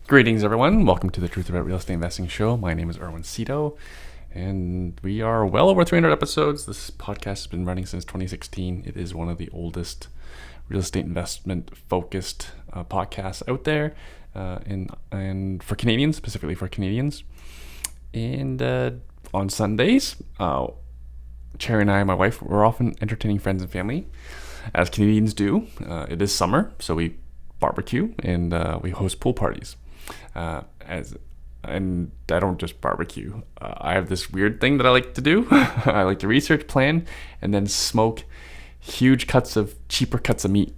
Greetings, everyone. Welcome to the Truth About Real Estate Investing show. My name is Erwin Cito, and we are well over 300 episodes. This podcast has been running since 2016. It is one of the oldest real estate investment focused podcasts out there, and for Canadians, specifically for Canadians. And on Sundays, Cherry and I, my wife, we're often entertaining friends and family, as Canadians do. It is summer, so we barbecue and we host pool parties. And I don't just barbecue. I have this weird thing that I like to do. I like to research, plan, and then smoke huge cheaper cuts of meat.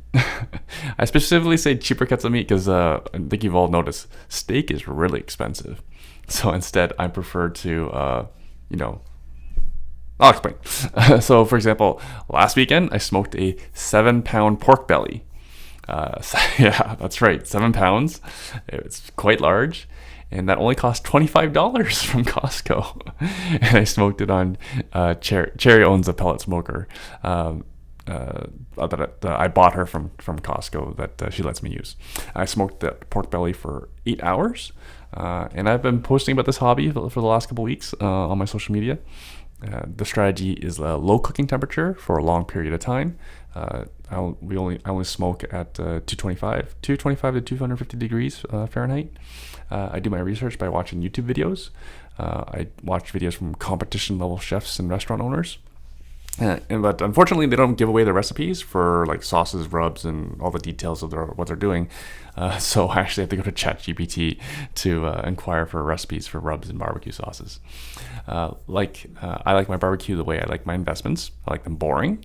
I specifically say cheaper cuts of meat because I think you've all noticed steak is really expensive. So instead, I prefer to, I'll explain. So, for example, last weekend I smoked a 7-pound pork belly. Yeah, that's right, 7 pounds. It's quite large, and that only cost $25 from Costco. And I smoked it on Cherry owns a pellet smoker that I bought her from Costco that she lets me use. I smoked that pork belly for 8 hours, and I've been posting about this hobby for the last couple weeks on my social media. The strategy is a low cooking temperature for a long period of time. I only smoke at 225 to 250 degrees Fahrenheit. I do my research by watching YouTube videos. I watch videos from competition level chefs and restaurant owners. But unfortunately, they don't give away the recipes for like sauces, rubs, and all the details of what they're doing. So I actually have to go to ChatGPT to inquire for recipes for rubs and barbecue sauces. I like my barbecue the way I like my investments. I like them boring,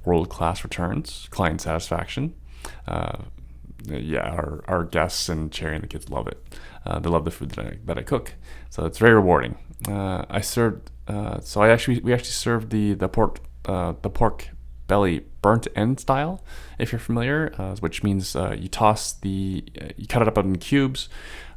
world-class returns, client satisfaction. Our guests and Cherry and the kids love it. They love the food that I cook, so it's very rewarding. We actually served the pork belly burnt end style, if you're familiar, which means you cut it up in cubes,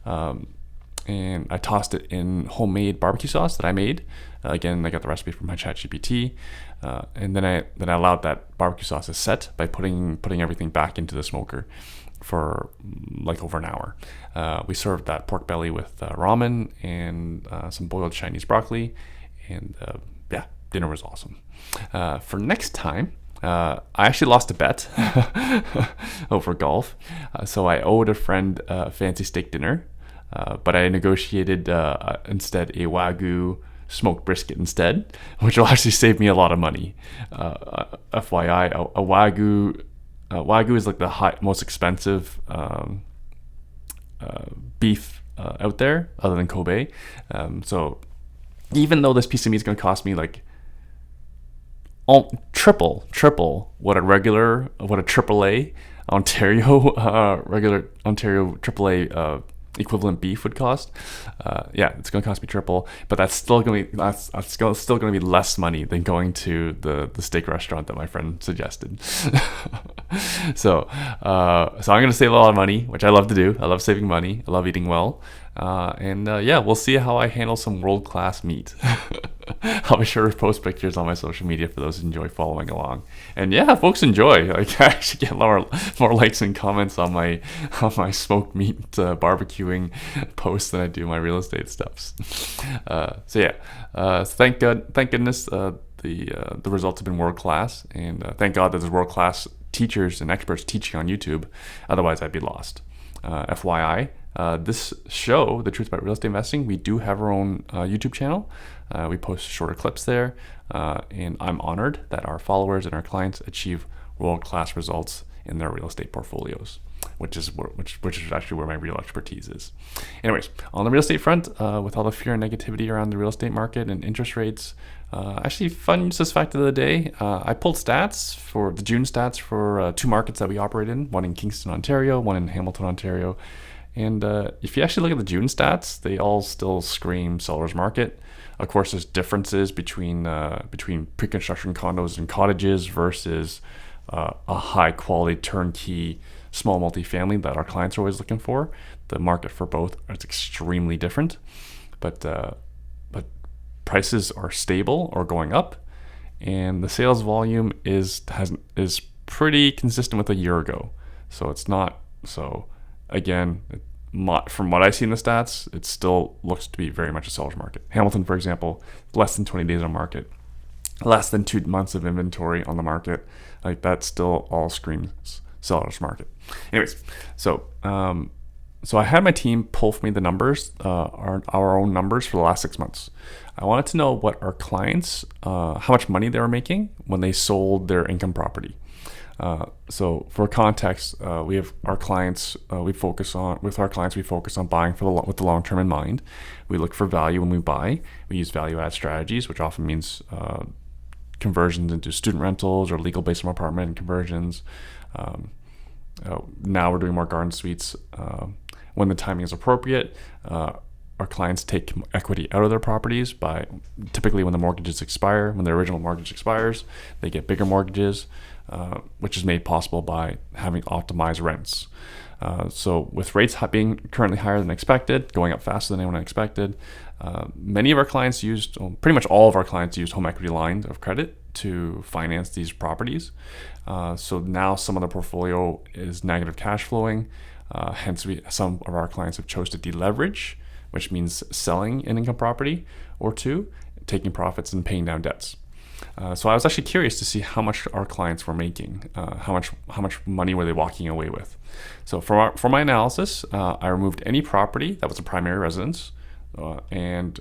and I tossed it in homemade barbecue sauce that I made. Again, I got the recipe from my ChatGPT, and then I allowed that barbecue sauce to set by putting everything back into the smoker for like over an hour. We served that pork belly with ramen and some boiled Chinese broccoli, and dinner was awesome. For next time, I actually lost a bet over golf, so I owed a friend a fancy steak dinner, but I negotiated instead a Wagyu smoked brisket instead, which will actually save me a lot of money. FYI, a Wagyu is like the most expensive beef out there, other than Kobe. So even though this piece of meat is going to cost me like triple what a AAA Ontario regular Ontario AAA equivalent beef would cost. It's going to cost me triple, but that's still going to be less money than going to the steak restaurant that my friend suggested. So I'm going to save a lot of money, which I love to do. I love saving money. I love eating well. We'll see how I handle some world-class meat. I'll be sure to post pictures on my social media for those who enjoy following along. And yeah, folks enjoy. Like, I actually get more likes and comments on my smoked meat barbecuing posts than I do my real estate stuffs. Thank goodness the results have been world class, and thank God that there's world class teachers and experts teaching on YouTube. Otherwise, I'd be lost. FYI. This show, The Truth About Real Estate Investing, we do have our own YouTube channel. We post shorter clips there, and I'm honored that our followers and our clients achieve world-class results in their real estate portfolios, which is actually where my real expertise is. Anyways, on the real estate front, with all the fear and negativity around the real estate market and interest rates, actually fun useless fact of the day, I pulled stats for the June stats for 2 markets that we operate in, one in Kingston, Ontario, one in Hamilton, Ontario. And if you actually look at the June stats, they all still scream seller's market. Of course, there's differences between pre-construction condos and cottages versus a high-quality turnkey small multifamily that our clients are always looking for. The market for both is extremely different, but prices are stable or going up, and the sales volume is pretty consistent with a year ago. So it's not so. Again, from what I see in the stats, it still looks to be very much a seller's market. Hamilton, for example, less than 20 days on market, less than 2 months of inventory on the market. Like, that still all screams seller's market. Anyways, so I had my team pull for me the numbers, our own numbers for the last 6 months. I wanted to know what our clients, how much money they were making when they sold their income property. So for context, we have our clients. We focus on buying with the long term in mind. We look for value when we buy. We use value add strategies, which often means conversions into student rentals or legal based apartment conversions. Now we're doing more garden suites when the timing is appropriate. Our clients take equity out of their properties by typically when the mortgages expire. When their original mortgage expires, they get bigger mortgages, which is made possible by having optimized rents. So with rates being currently higher than expected, going up faster than anyone expected, pretty much all of our clients used home equity lines of credit to finance these properties. So now some of the portfolio is negative cash flowing. Hence, some of our clients have chose to deleverage, which means selling an income property or two, taking profits and paying down debts. So I was actually curious to see how much our clients were making, how much money were they walking away with. So for my analysis, I removed any property that was a primary residence, and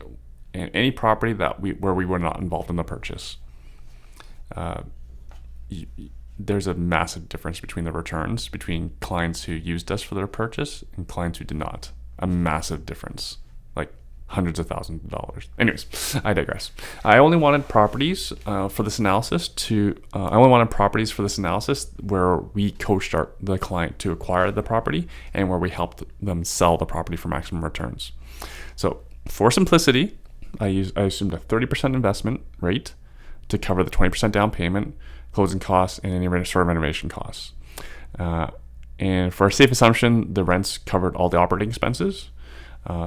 any property where we were not involved in the purchase. There's a massive difference between the returns between clients who used us for their purchase and clients who did not. A massive difference, like hundreds of thousands of dollars. Anyways, I digress. I only wanted properties for this analysis where we coached the client to acquire the property and where we helped them sell the property for maximum returns. So for simplicity, I assumed a 30% investment rate to cover the 20% down payment, closing costs, and any sort of renovation costs. And for a safe assumption, the rents covered all the operating expenses.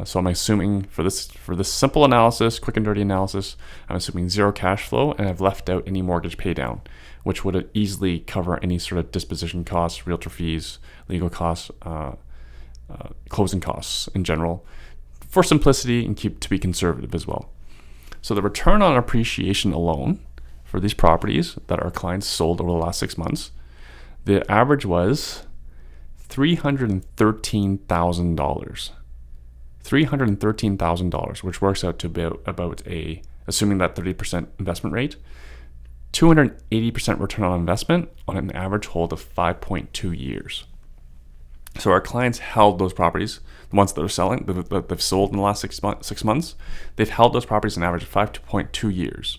So I'm assuming for this simple analysis, quick and dirty analysis, I'm assuming zero cash flow, and I've left out any mortgage pay down, which would easily cover any sort of disposition costs, realtor fees, legal costs, closing costs in general, for simplicity and to be conservative as well. So the return on appreciation alone for these properties that our clients sold over the last 6 months, the average was $313,000. $313,000, which works out to about assuming that 30% investment rate, 280% return on investment on an average hold of 5.2 years. So our clients held those properties, the ones that are selling, that they've sold in the last 6 months, they've held those properties an average of 5.2 years.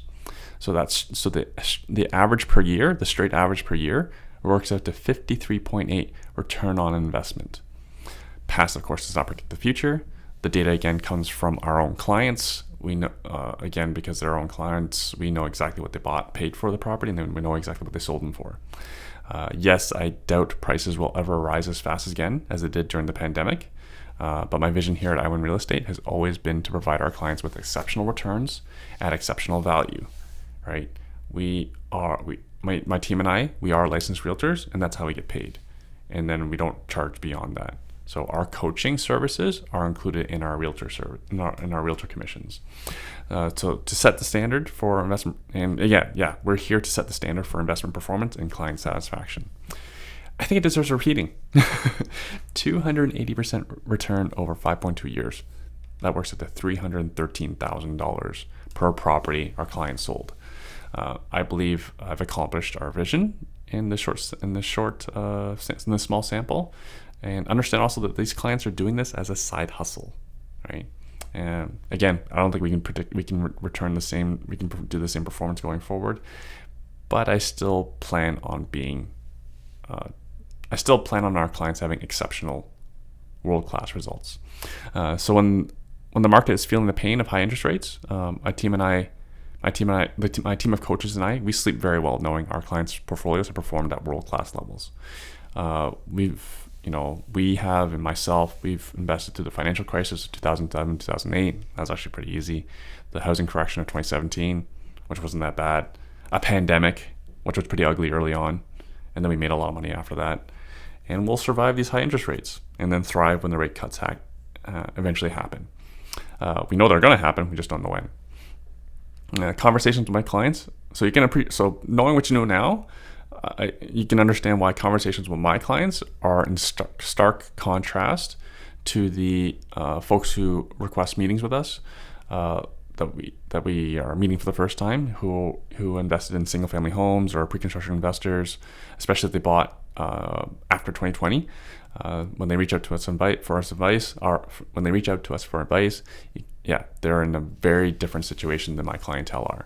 So the average per year, the straight average per year, works out to 53.8 return on investment. Past, of course, does not predict the future. The data again comes from our own clients. We know again, because they're our own clients, we know exactly what they paid for the property, and then we know exactly what they sold them for. Yes, I doubt prices will ever rise as fast again as they did during the pandemic. But my vision here at iWin Real Estate has always been to provide our clients with exceptional returns at exceptional value. Right? My team and I, we are licensed realtors, and that's how we get paid. And then we don't charge beyond that. So our coaching services are included in our realtor in our realtor commissions. So to set the standard for investment, and we're here to set the standard for investment performance and client satisfaction. I think it deserves repeating. 280% return over 5.2 years. That works at the $313,000 per property our client sold. I believe I've accomplished our vision in this small sample, and understand also that these clients are doing this as a side hustle, right? And again, I don't think we can predict we can return the same, we can do the same performance going forward, but I still plan on our clients having exceptional, world-class results. So when the market is feeling the pain of high interest rates, my team of coaches and I, we sleep very well knowing our clients' portfolios have performed at world-class levels. We've invested through the financial crisis of 2007, 2008. That was actually pretty easy. The housing correction of 2017, which wasn't that bad. A pandemic, which was pretty ugly early on. And then we made a lot of money after that. and we'll survive these high interest rates and then thrive when the rate cuts eventually happen. We know they're going to happen, we just don't know when. Conversations with my clients. So knowing what you know now, you can understand why conversations with my clients are in stark contrast to the folks who request meetings with us that we are meeting for the first time, who invested in single family homes or pre-construction investors, especially if they bought after 2020. When they reach out to us for advice, they're in a very different situation than my clientele are.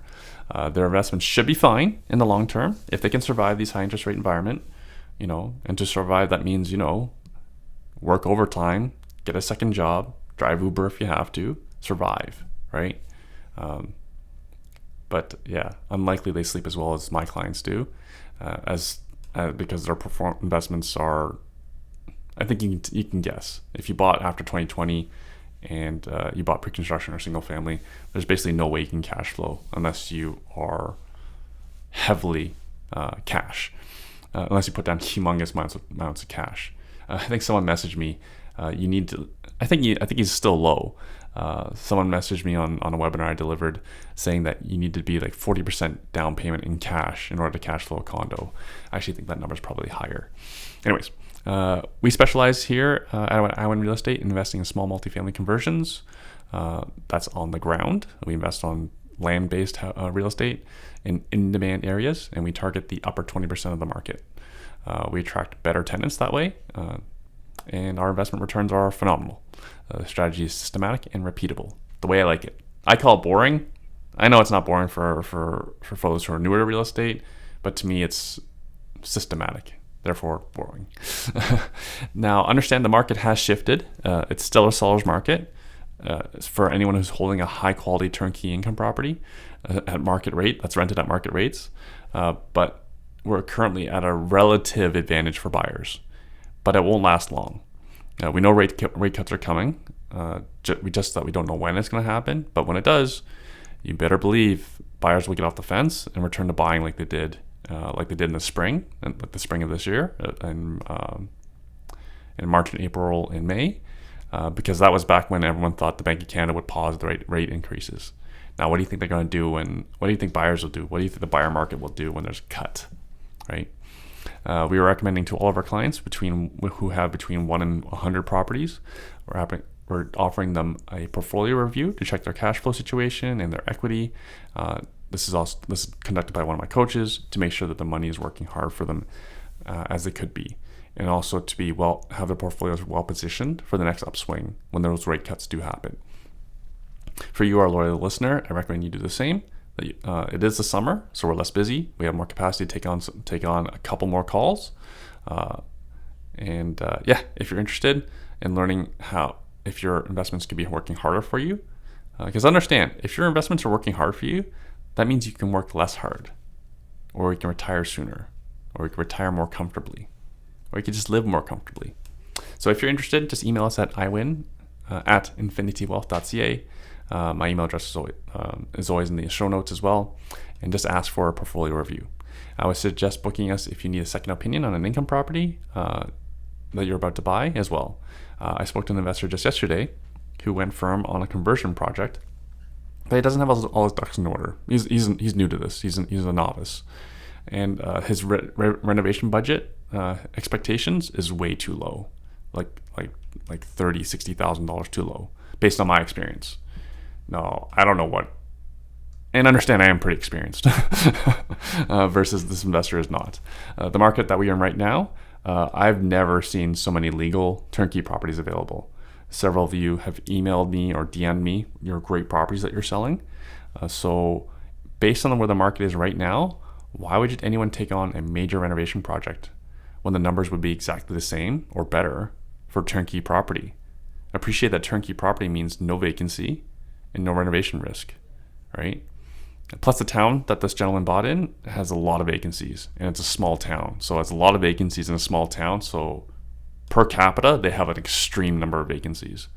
Their investments should be fine in the long term if they can survive these high interest rate environment, and to survive that means, work overtime, get a second job, drive Uber if you have to, survive, right? But yeah, unlikely they sleep as well as my clients do, because their investments are, I think you can guess. If you bought after 2020 and you bought pre-construction or single family, there's basically no way you can cash flow unless you are heavily cash, unless you put down humongous amounts of cash. I think someone messaged me. You need to. I think he's still low. Someone messaged me on a webinar I delivered saying that you need to be like 40% down payment in cash in order to cash flow a condo. I actually think that number is probably higher. Anyways, we specialize here at Iwan Real Estate investing in small multifamily conversions. That's on the ground. We invest on land-based real estate in in-demand areas, and we target the upper 20% of the market. We attract better tenants that way, and our investment returns are phenomenal. The strategy is systematic and repeatable, the way I like it. I call it boring. I know it's not boring for folks who are newer to real estate, but to me it's systematic, therefore boring. Now, understand the market has shifted. It's still a seller's market for anyone who's holding a high-quality turnkey income property at market rate, that's rented at market rates. But we're currently at a relative advantage for buyers, but it won't last long. We know rate cuts are coming. We don't know when it's going to happen, but when it does, you better believe buyers will get off the fence and return to buying like they did in the spring, like the spring of this year, in March and April and May, because that was back when everyone thought the Bank of Canada would pause the rate increases. Now, what do you think they're going to do? What do you think buyers will do? What do you think the buyer market will do when there's a cut, right? We are recommending to all of our clients who have between 1 and 100 properties. We're offering them a portfolio review to check their cash flow situation and their equity. This is conducted by one of my coaches to make sure that the money is working hard for them as it could be, and also to have their portfolios well positioned for the next upswing when those rate cuts do happen. For you, our loyal listener, I recommend you do the same. It is the summer, so we're less busy. We have more capacity to take on a couple more calls. If you're interested in learning if your investments could be working harder for you, because understand, if your investments are working hard for you, that means you can work less hard, or you can retire sooner, or you can retire more comfortably, or you can just live more comfortably. So if you're interested, just email us at iwin@infinitywealth.ca. My email address is always in the show notes as well, and just ask for a portfolio review. I would suggest booking us if you need a second opinion on an income property that you're about to buy as well. I spoke to an investor just yesterday who went firm on a conversion project, but he doesn't have all his ducks in order. He's new to this. He's a novice, and his renovation budget expectations is way too low, like $30,000-$60,000 too low, based on my experience. No, I don't know what. And understand, I am pretty experienced versus this investor is not. The market that we are in right now, I've never seen so many legal turnkey properties available. Several of you have emailed me or DM'd me your great properties that you're selling. So based on where the market is right now, why would anyone take on a major renovation project when the numbers would be exactly the same or better for turnkey property? Appreciate that turnkey property means no vacancy and no renovation risk, right? Plus, the town that this gentleman bought in has a lot of vacancies, and it's a small town. So it's a lot of vacancies in a small town. So per capita, they have an extreme number of vacancies.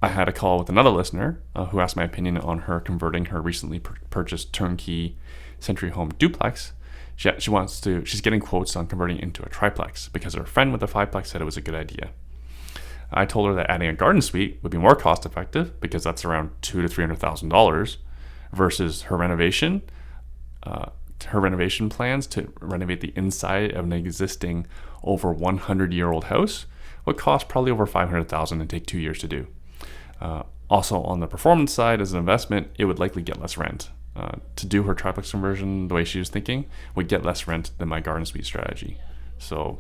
I had a call with another listener who asked my opinion on her converting her recently purchased turnkey Century Home duplex She's getting quotes on converting into a triplex because her friend with a fiveplex said it was a good idea. I told her that adding a garden suite would be more cost effective because that's around $200,000 to $300,000 versus her renovation. Her renovation plans to renovate the inside of an existing over 100-year-old house would cost probably over $500,000 and take 2 years to do. Also, on the performance side, as an investment, it would likely get less rent. To do her triplex conversion the way she was thinking would get less rent than my garden suite strategy. So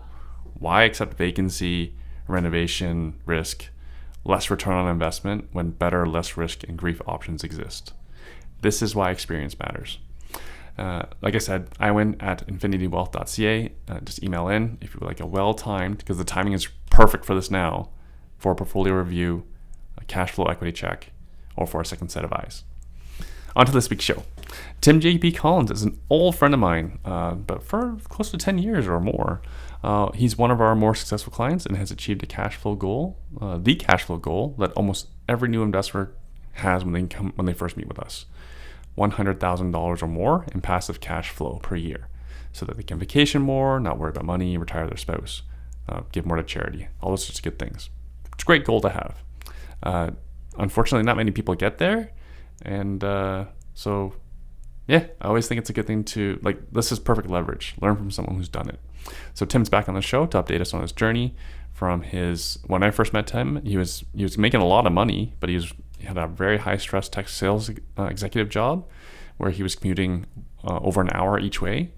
why accept vacancy, renovation, risk, less return on investment when better, less risk and grief options exist? This is why experience matters. Like I said, I win at infinitywealth.ca. Just email in if you would like a well-timed, because the timing is perfect for this now, for a portfolio review, a cash flow equity check, or for a second set of eyes. On to this week's show. Tim J.P. Collins is an old friend of mine, but for close to 10 years or more. He's one of our more successful clients and has achieved a cash flow goal, the cash flow goal that almost every new investor has when they first meet with us. $100,000 or more in passive cash flow per year, so that they can vacation more, not worry about money, retire their spouse, give more to charity, all those sorts of good things. It's a great goal to have. Unfortunately, not many people get there, and so yeah, I always think it's a good thing to, this is perfect leverage. Learn from someone who's done it. So Tim's back on the show to update us on his journey from when I first met Tim, he was making a lot of money, but he had a very high stress tech sales executive job where he was commuting over an hour each way,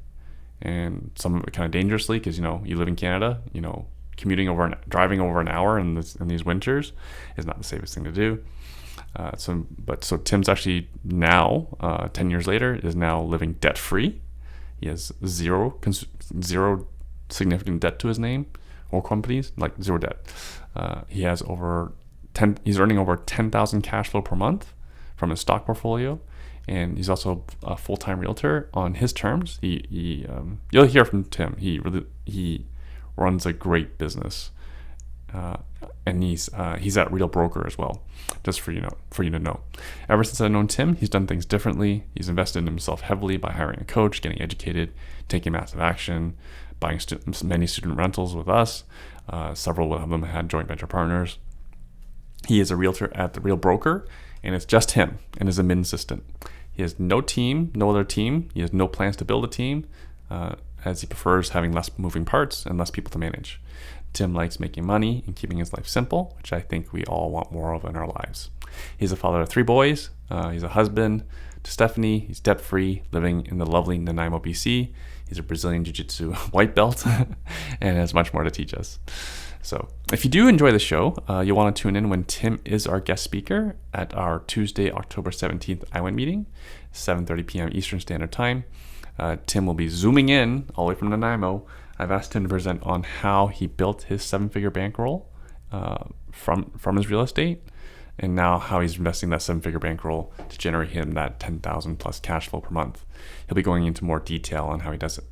and some of it kind of dangerously because you live in Canada, driving over an hour in these winters is not the safest thing to do. So Tim's actually now 10 years later is now living debt free. He has zero significant debt to his name or companies, zero debt. He has he's earning over 10,000 cash flow per month from his stock portfolio, and he's also a full-time realtor on his terms. You'll hear from Tim. He runs a great business, and he's at Real Broker as well. Just for you to know. Ever since I've known Tim, he's done things differently. He's invested in himself heavily by hiring a coach, getting educated, taking massive action, buying many student rentals with us. Several of them had joint venture partners. He is a realtor at the Real Broker, and it's just him and his admin assistant. He has no other team. He has no plans to build a team, as he prefers having less moving parts and less people to manage. Tim likes making money and keeping his life simple, which I think we all want more of in our lives. He's a father of 3 boys. He's a husband to Stephanie. He's debt-free, living in the lovely Nanaimo, BC. He's a Brazilian Jiu-Jitsu white belt and has much more to teach us. So if you do enjoy the show, you'll want to tune in when Tim is our guest speaker at our Tuesday, October 17th IWIN meeting, 7:30 p.m. Eastern Standard Time. Tim will be zooming in all the way from Nanaimo. I've asked him to present on how he built his 7-figure bankroll from his real estate, and now how he's investing that 7-figure bankroll to generate him that 10,000 plus cash flow per month. He'll be going into more detail on how he does it.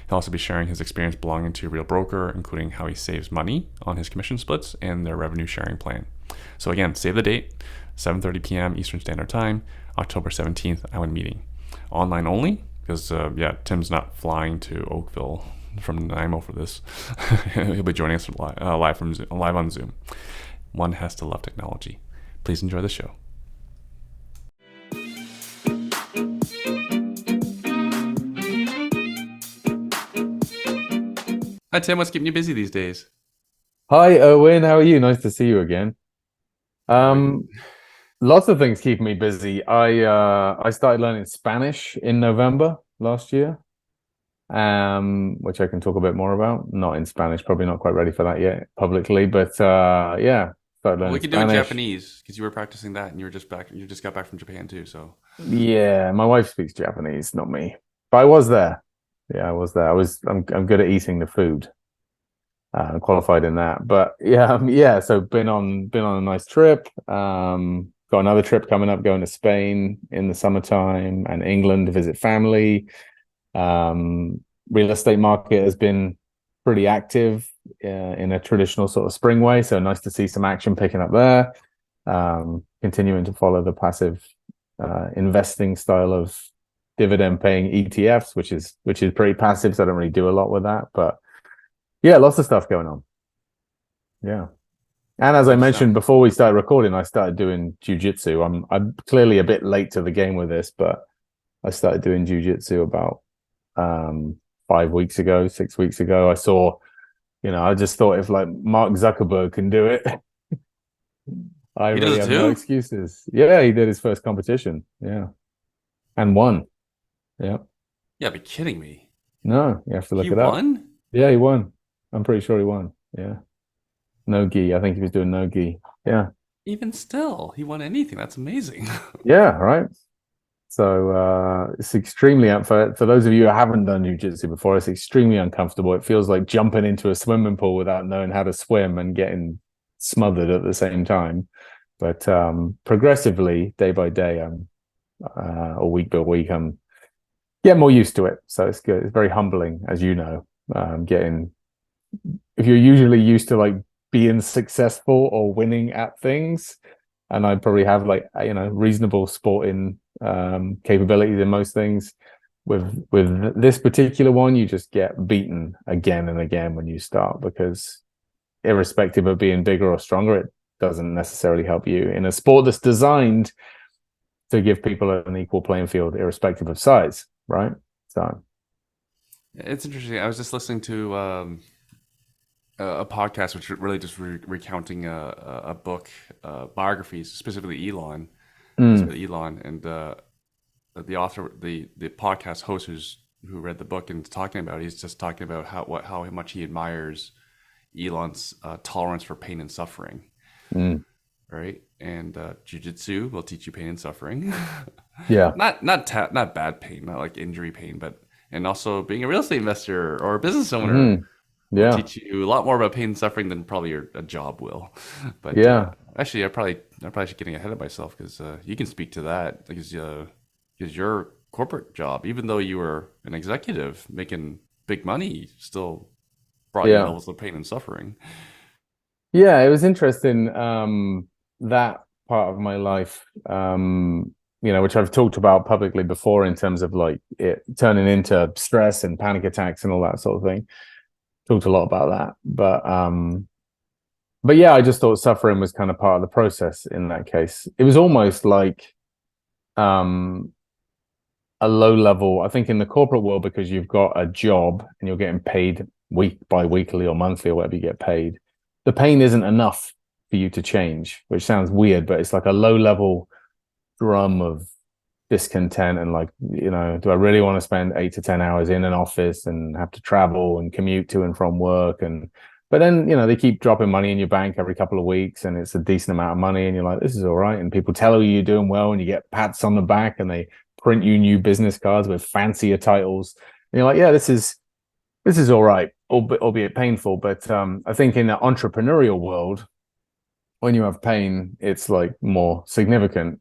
He'll also be sharing his experience belonging to Real Broker, including how he saves money on his commission splits and their revenue sharing plan. So again, save the date, 7:30 p.m. Eastern Standard Time, October 17th, IWIN meeting. Online only, because Tim's not flying to Oakville from Nanaimo for this. He'll be joining us live on Zoom. One has to love technology. Please enjoy the show. Hi Tim, what's keeping you busy these days? Hi, Owen. How are you? Nice to see you again. Lots of things keep me busy. I started learning Spanish in November last year, which I can talk a bit more about. Not in Spanish, probably not quite ready for that yet publicly, but started learning we could do it in Japanese because you were practicing that and you just got back from Japan too. So yeah, my wife speaks Japanese, not me. But I was there. Yeah, I was there. I'm good at eating the food. I'm qualified in that. But yeah. So been on a nice trip. Got another trip coming up, going to Spain in the summertime and England to visit family. Real estate market has been pretty active in a traditional sort of spring way. So nice to see some action picking up there. Continuing to follow the passive investing style of dividend paying ETFs, which is pretty passive. So I don't really do a lot with that. But yeah, lots of stuff going on. Yeah. And as I Good stuff. mentioned before we started recording, I started doing jiu-jitsu. I'm clearly a bit late to the game with this, but I started doing jiu-jitsu about 5 weeks ago, 6 weeks ago. I saw, I just thought if like Mark Zuckerberg can do it, I He does really it have no too? excuses. Yeah, he did his first competition. Yeah. And won. Yeah. Yeah, be kidding me. No, you have to He look it up. won? Yeah, he won. I'm pretty sure he won. Yeah. No gi. I think he was doing no gi. Yeah. Even still, he won anything. That's amazing. Yeah, right. So it's extremely for those of you who haven't done jiu-jitsu before, it's extremely uncomfortable. It feels like jumping into a swimming pool without knowing how to swim and getting smothered at the same time. But progressively, day by day, or week by week, I'm getting more used to it. So it's good. It's very humbling, as you know, getting if you're usually used to like being successful or winning at things, and I probably have like reasonable sporting capabilities in most things. With this particular one, you just get beaten again and again when you start, because irrespective of being bigger or stronger, it doesn't necessarily help you in a sport that's designed to give people an equal playing field, irrespective of size, right? So, It's interesting. I was just listening to a podcast which really just recounting a book, biographies, specifically Elon. It's mm, with Elon, and the author, the podcast host who read the book and talking about it, he's just talking about how much he admires Elon's tolerance for pain and suffering, mm, right? And jujitsu will teach you pain and suffering, yeah, not bad pain, not like injury pain, but and also being a real estate investor or a business owner mm, will yeah, teach you a lot more about pain and suffering than probably a job will. But yeah. actually, I probably should getting ahead of myself because you can speak to that because your corporate job, even though you were an executive making big money, still brought you Yeah. levels of pain and suffering. Yeah, it was interesting, that part of my life, which I've talked about publicly before in terms of like it turning into stress and panic attacks and all that sort of thing. Talked a lot about that. But yeah, I just thought suffering was kind of part of the process in that case. It was almost like um a low level, I think in the corporate world, because you've got a job and you're getting paid week by weekly or monthly or whatever you get paid, the pain isn't enough for you to change, which sounds weird, but it's like a low level drum of discontent and like, do I really want to spend 8 to 10 hours in an office and have to travel and commute to and from work? And but then, they keep dropping money in your bank every couple of weeks and it's a decent amount of money and you're like, this is all right. And people tell you you're doing well and you get pats on the back and they print you new business cards with fancier titles. And you're like, yeah, this is all right, albeit painful. But I think in the entrepreneurial world, when you have pain, it's like more significant,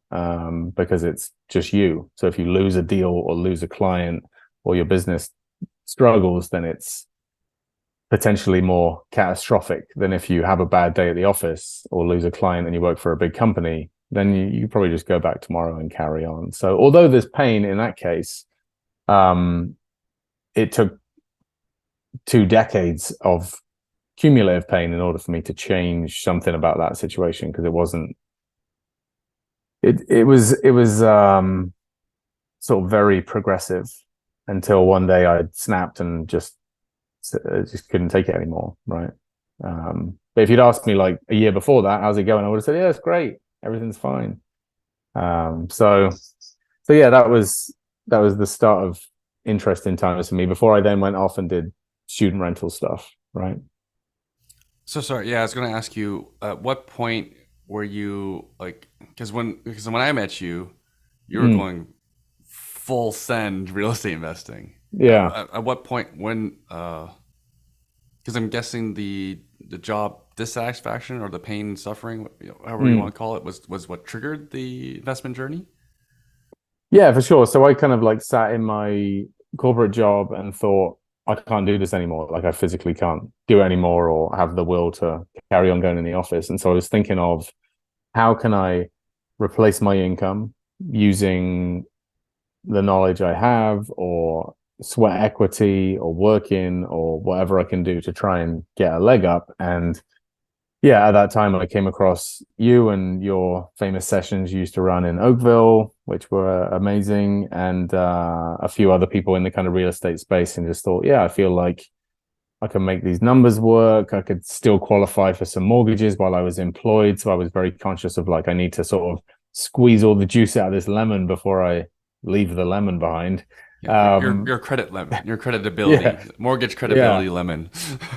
because it's just you. So if you lose a deal or lose a client or your business struggles, then it's potentially more catastrophic than if you have a bad day at the office or lose a client and you work for a big company. Then you probably just go back tomorrow and carry on. So although there's pain in that case, um, it took 2 decades of cumulative pain in order for me to change something about that situation, because it was sort of very progressive until one day I snapped and just couldn't take it anymore, right? But if you'd asked me like a year before that, how's it going, I would have said, yeah, it's great, everything's fine. So yeah, that was the start of interesting times for me before I then went off and did student rental stuff, right? So sorry, yeah, I was going to ask you, at what point were you like? Because when I met you, you were Mm, going full send real estate investing. At, yeah. at, at what point when? Because I'm guessing the job dissatisfaction or the pain and suffering, however you Mm. want to call it, was what triggered the investment journey. Yeah, for sure. So I kind of like sat in my corporate job and thought, I can't do this anymore. Like I physically can't do it anymore or have the will to carry on going in the office. And so I was thinking of how can I replace my income using the knowledge I have, or sweat equity, or working, or whatever I can do to try and get a leg up. And yeah, at that time I came across you and your famous sessions you used to run in Oakville, which were amazing, and a few other people in the kind of real estate space, and just thought, yeah, I feel like I can make these numbers work. I could still qualify for some mortgages while I was employed. So I was very conscious of like, I need to sort of squeeze all the juice out of this lemon before I leave the lemon behind. Yeah, Um, your credit lemon, your yeah, creditability, mortgage yeah, credibility lemon.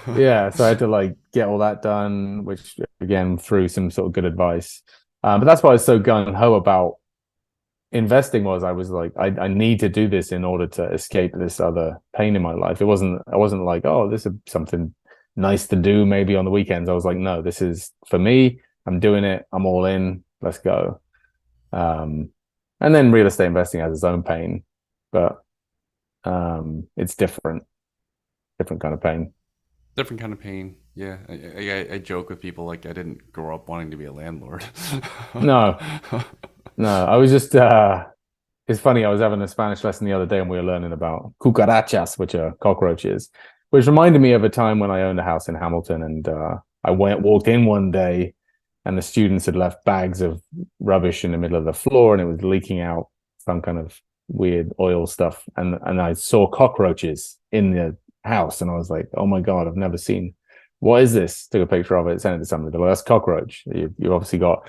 yeah. So I had to like get all that done, which again, through some sort of good advice. But that's why I was so gung ho about investing. Was I was like, I need to do this in order to escape this other pain in my life. I wasn't like, oh, this is something nice to do maybe on the weekends. I was like, no, this is for me. I'm doing it. I'm all in. Let's go. um and then real estate investing has its own pain, but it's different kind of pain. Different kind of pain. Yeah, I joke with people like I didn't grow up wanting to be a landlord. No, no, I was just it's funny. I was having a Spanish lesson the other day, and we were learning about cucarachas, which are cockroaches, which reminded me of a time when I owned a house in Hamilton, and I walked in one day, and the students had left bags of rubbish in the middle of the floor, and it was leaking out some kind of weird oil stuff, and I saw cockroaches in the house, and I was like, oh my god, I've never seen. What is this? Took a picture of it, sent it to somebody. They're like, that's cockroach. You obviously got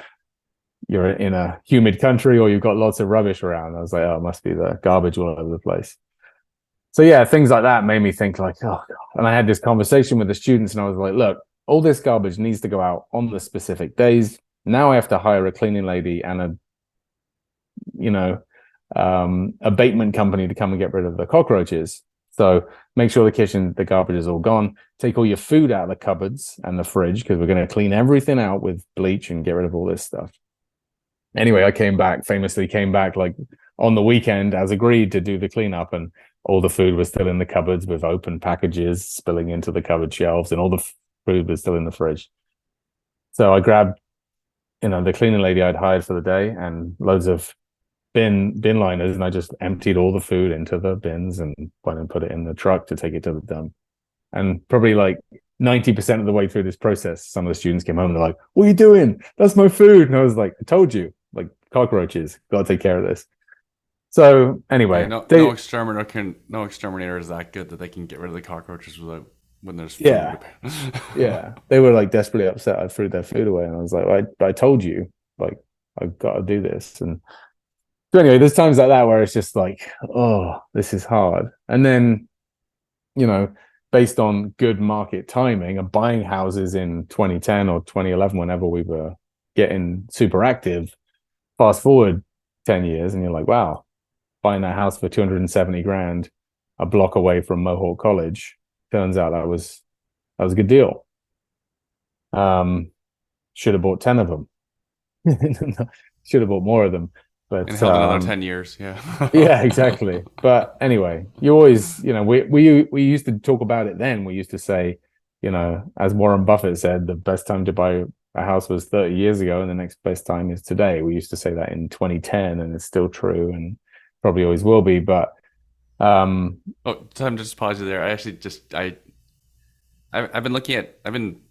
you're in a humid country or you've got lots of rubbish around. I was like, oh, it must be the garbage all over the place. So yeah, things like that made me think like, oh God. And I had this conversation with the students and I was like, look, all this garbage needs to go out on the specific days. Now I have to hire a cleaning lady and a, you know, abatement company to come and get rid of the cockroaches. So make sure the garbage is all gone. Take all your food out of the cupboards and the fridge because we're going to clean everything out with bleach and get rid of all this stuff. Anyway, famously came back like on the weekend as agreed to do the cleanup, and all the food was still in the cupboards with open packages spilling into the cupboard shelves, and all the food was still in the fridge. So I grabbed, the cleaning lady I'd hired for the day and loads of bin liners, and I just emptied all the food into the bins and went and put it in the truck to take it to the dump. And probably like 90% of the way through this process, some of the students came home and they're like, what are you doing? That's my food. And I was like, I told you, like cockroaches, got to take care of this. So Yeah, anyway, no exterminator is that good that they can get rid of the cockroaches without when there's yeah, food. yeah, they were like desperately upset I threw their food away. And I was like, I told you, like, I've got to do this. And so anyway, there's times like that where it's just like, oh, this is hard. And then, you know, based on good market timing and buying houses in 2010 or 2011, whenever we were getting super active, fast forward 10 years and you're like, wow, buying that house for 270 grand a block away from Mohawk College. Turns out that was a good deal. Should have bought 10 of them. Should have bought more of them. And But held another 10 years. Yeah. yeah, exactly. But anyway, you always, we used to talk about it then. We used to say, as Warren Buffett said, the best time to buy a house was 30 years ago, and the next best time is today. We used to say that in 2010, and it's still true, and probably always will be. But Oh, time to just pause you there. I actually just I've been looking at I've been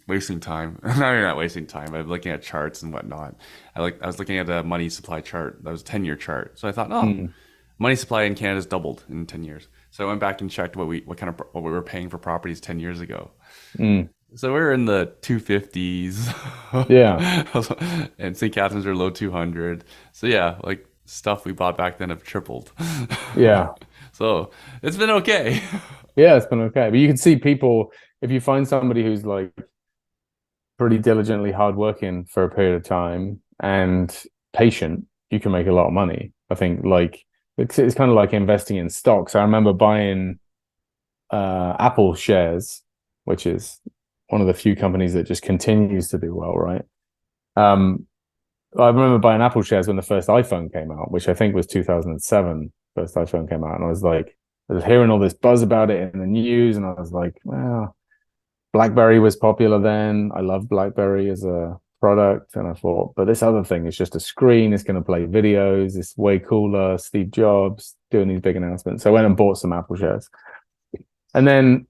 wasting time. No, you're not wasting time. I've been looking at charts and whatnot. I was looking at a money supply chart. That was a 10-year chart. So I thought, oh, mm, money supply in Canada has doubled in 10 years. So I went back and checked what we were paying for properties 10 years ago. mm, So we are in the 250s. yeah, And St. Catharines are low 200. So yeah, like stuff we bought back then have tripled. yeah, So it's been okay. yeah, it's been okay. But you can see people, if you find somebody who's like pretty diligently hardworking for a period of time and patient, you can make a lot of money. I think like it's kind of like investing in stocks. I remember buying Apple shares, which is one of the few companies that just continues to do well, right? Um, I remember buying Apple shares when the first iPhone came out, which I think was 2007. First iPhone came out, and I was hearing all this buzz about it in the news, and I was like, well, BlackBerry was popular then. I loved BlackBerry as a product. And I thought, but this other thing is just a screen. It's going to play videos. It's way cooler. Steve Jobs doing these big announcements. So I went and bought some Apple shares. And then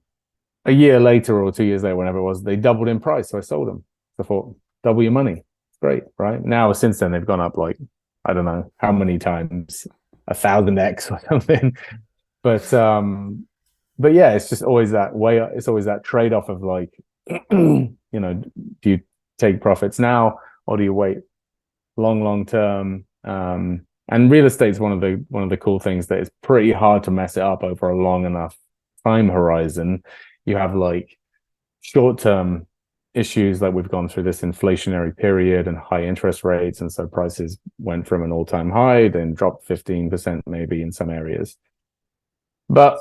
a year later or 2 years later, whenever it was, they doubled in price. So I sold them. So I thought, double your money. Great, right? Now, since then, they've gone up like, I don't know how many times, 1,000x or something. But yeah, it's just always that way. It's always that trade-off of like, do you take profits now or do you wait long term? And real estate's one of the cool things that it's pretty hard to mess it up over a long enough time horizon. You have like short-term issues, like we've gone through this inflationary period and high interest rates, and so prices went from an all-time high, then dropped 15% maybe in some areas. But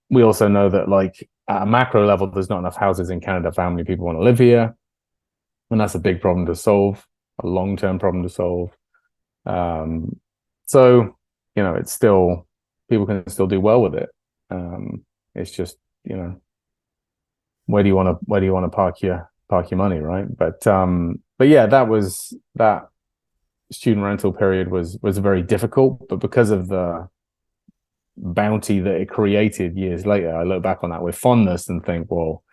we also know that like at a macro level, there's not enough houses in Canada for how many people want to live here. And that's a big problem to solve, a long-term problem to solve. So, it's still, people can still do well with it. It's just, where do you want to park your money, right? But yeah, that student rental period was very difficult, but because of the bounty that it created years later, I look back on that with fondness and think, well,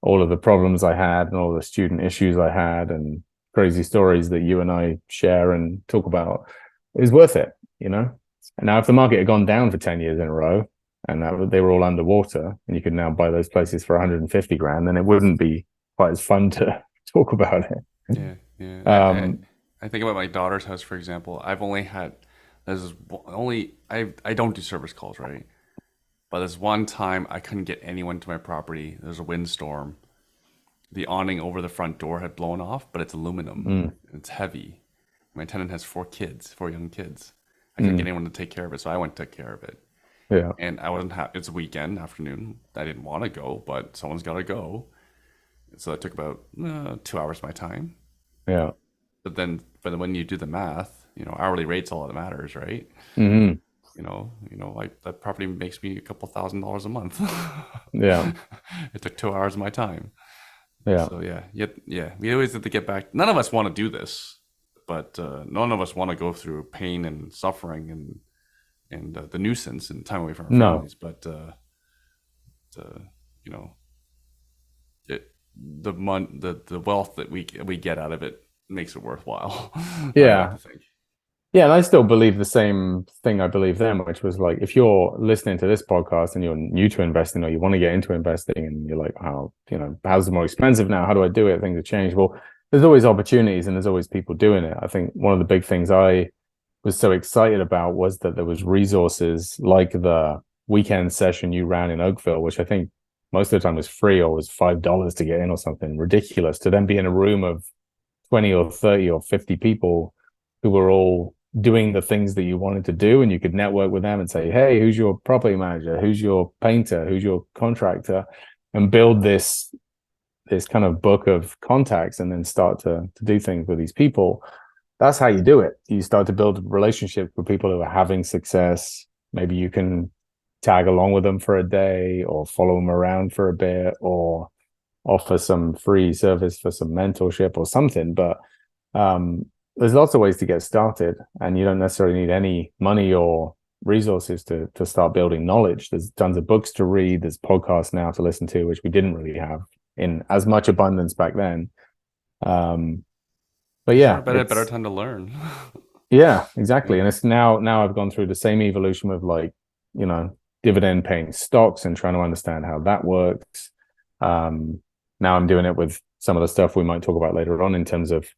all of the problems I had and all the student issues I had and crazy stories that you and I share and talk about is worth it, And now if the market had gone down for 10 years in a row and they were all underwater and you could now buy those places for 150 grand, then it wouldn't be quite as fun to talk about it. Yeah. I think about my daughter's house, for example. I don't do service calls, right? But there's one time I couldn't get anyone to my property. There's a windstorm. The awning over the front door had blown off, but it's aluminum. It's heavy. My tenant has 4 young kids. I couldn't get anyone to take care of it, so I went and took care of it. Yeah. And I wasn't it's a weekend afternoon. I didn't want to go, but someone's got to go. So that took about 2 hours of my time. Yeah. But then when you do the math, hourly rate's all that matters, right? Mm-hmm. Like that property makes me a couple $1,000s a month. Yeah. It took 2 hours of my time. Yeah. So yeah. We always have to get back. None of us want to do this, but none of us want to go through pain and suffering and the nuisance and time away from our families. But the wealth that we get out of it makes it worthwhile. Yeah. I like to think. Yeah, and I still believe the same thing I believe then, which was like, if you're listening to this podcast and you're new to investing or you want to get into investing and you're like, how's it more expensive now? How do I do it? Things have changed. Well, there's always opportunities and there's always people doing it. I think one of the big things I was so excited about was that there was resources like the weekend session you ran in Oakville, which I think most of the time was free or was $5 to get in or something ridiculous, to then be in a room of 20 or 30 or 50 people who were all doing the things that you wanted to do, and you could network with them and say, hey, who's your property manager, who's your painter, who's your contractor, and build this kind of book of contacts and then start to do things with these people. That's how you do it. You start to build relationships with people who are having success. Maybe you can tag along with them for a day or follow them around for a bit or offer some free service for some mentorship or something. But there's lots of ways to get started, and you don't necessarily need any money or resources to start building knowledge. There's tons of books to read. There's podcasts now to listen to, which we didn't really have in as much abundance back then. But yeah, better time to learn. Yeah, exactly. And it's now I've gone through the same evolution with like, dividend paying stocks and trying to understand how that works. Now I'm doing it with some of the stuff we might talk about later on in terms of,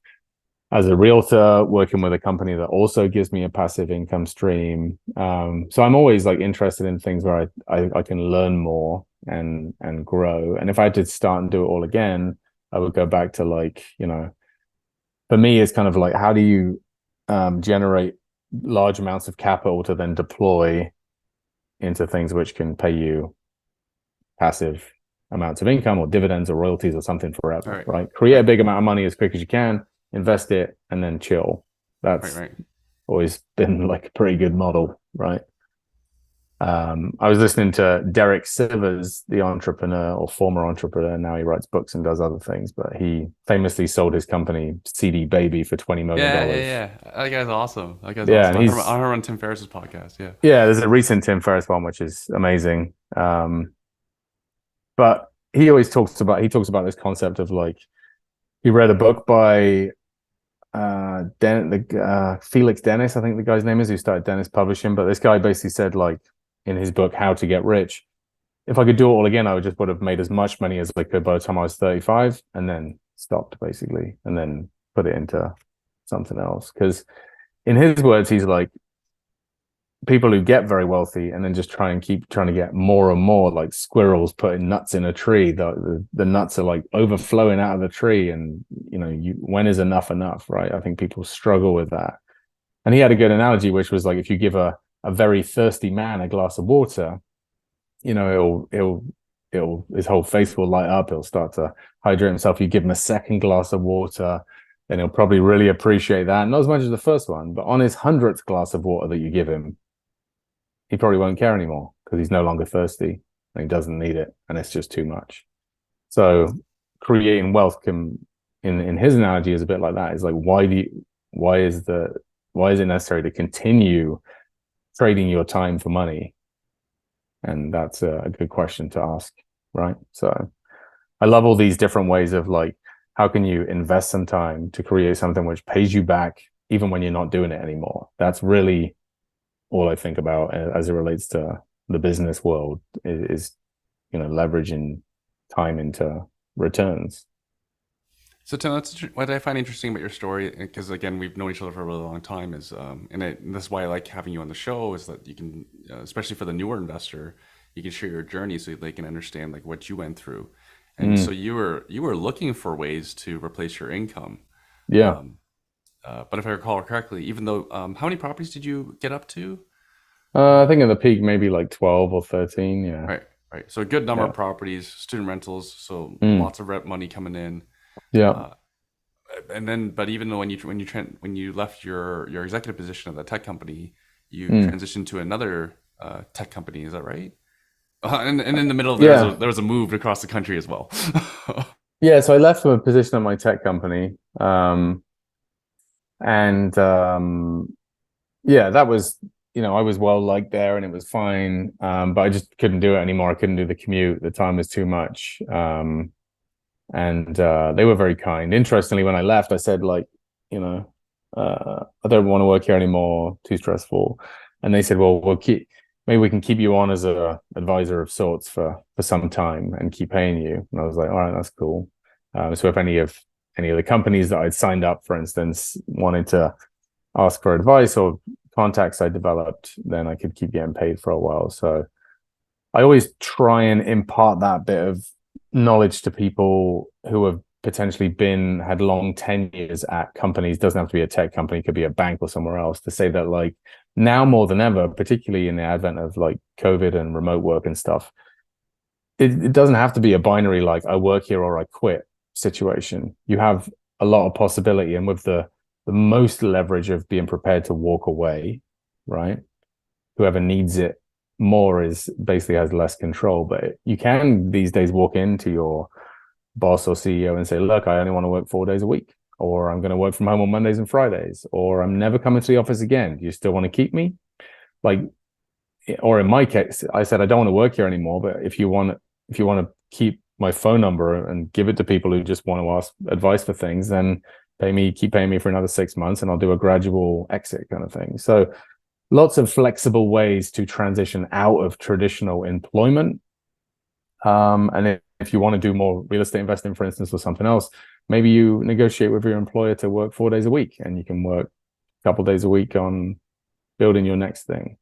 as a realtor, working with a company that also gives me a passive income stream. So I'm always like interested in things where I can learn more and grow. And if I had to start and do it all again, I would go back to like, for me, it's kind of like, how do you generate large amounts of capital to then deploy into things which can pay you passive amounts of income or dividends or royalties or something forever, right? Create a big amount of money as quick as you can, invest it, and then chill. That's always been like a pretty good model, right? I was listening to Derek Sivers, the entrepreneur or former entrepreneur. Now he writes books and does other things, but he famously sold his company CD Baby for $20 million. Yeah, yeah, yeah. That guy's awesome. That guy's Yeah, awesome. and I he's heard him on Tim Ferriss's podcast. Yeah. yeah. There's a recent Tim Ferriss one which is amazing. But he talks about this concept of like he read a book by Felix Dennis, I think the guy's name is, who started Dennis Publishing. But this guy basically said, like, in his book How to Get Rich, if I could do it all again, I would have made as much money as I could by the time I was 35, and then stopped basically, and then put it into something else. Because in his words, he's like, people who get very wealthy and then just try and keep trying to get more and more, like squirrels putting nuts in a tree. The nuts are like overflowing out of the tree, and when is enough enough, right? I think people struggle with that. And he had a good analogy, which was like, if you give a very thirsty man a glass of water, it'll his whole face will light up. He'll start to hydrate himself. You give him a second glass of water, then he'll probably really appreciate that. Not as much as the first one, but on his 100th glass of water that you give him, he probably won't care anymore because he's no longer thirsty and he doesn't need it, and it's just too much. So creating wealth in his analogy is a bit like that. It's like, why is it necessary to continue trading your time for money? And that's a good question to ask, right? So I love all these different ways of like, how can you invest some time to create something which pays you back even when you're not doing it anymore? That's really all I think about as it relates to the business world is leveraging time into returns. So Tim, what I find interesting about your story, because again, we've known each other for a really long time, is and that's why I like having you on the show, is that you can, especially for the newer investor, you can share your journey so they can understand like what you went through. And so you were looking for ways to replace your income. Yeah. But if I recall correctly, even though how many properties did you get up to? I think at the peak maybe like 12 or 13. Yeah. Right, right. So a good number Yeah. of properties, student rentals, so Mm. lots of rent money coming in. Yeah. And then, but even though when you left your executive position at the tech company, you Mm. transitioned to another tech company. Is that right? And in the middle, Yeah. there was a move across the country as well. Yeah. So I left from a position at my tech company. And yeah, that was, I was well liked there and it was fine. But I just couldn't do it anymore. I couldn't do the commute. The time was too much. And they were very kind. Interestingly, when I left, I said, like, I don't want to work here anymore. Too stressful. And they said, well, maybe we can keep you on as a advisor of sorts for some time and keep paying you. And I was like, all right, that's cool. So if any of the companies that I'd signed up, for instance, wanted to ask for advice or contacts I developed, then I could keep getting paid for a while. So I always try and impart that bit of knowledge to people who have potentially had long tenures at companies. Doesn't have to be a tech company, could be a bank or somewhere else, to say that, like, now more than ever, particularly in the advent of like COVID and remote work and stuff, it doesn't have to be a binary, like I work here or I quit situation. You have a lot of possibility, and with the most leverage of being prepared to walk away, right? Whoever needs it more basically has less control. But you can these days walk into your boss or CEO and say, look, I only want to work 4 days a week, or I'm going to work from home on Mondays and Fridays, or I'm never coming to the office again. Do you still want to keep me? Like, or in my case, I said, I don't want to work here anymore, but if you want to keep my phone number and give it to people who just want to ask advice for things, then keep paying me for another 6 months and I'll do a gradual exit kind of thing. So lots of flexible ways to transition out of traditional employment. And if you want to do more real estate investing, for instance, or something else, maybe you negotiate with your employer to work 4 days a week, and you can work a couple of days a week on building your next thing.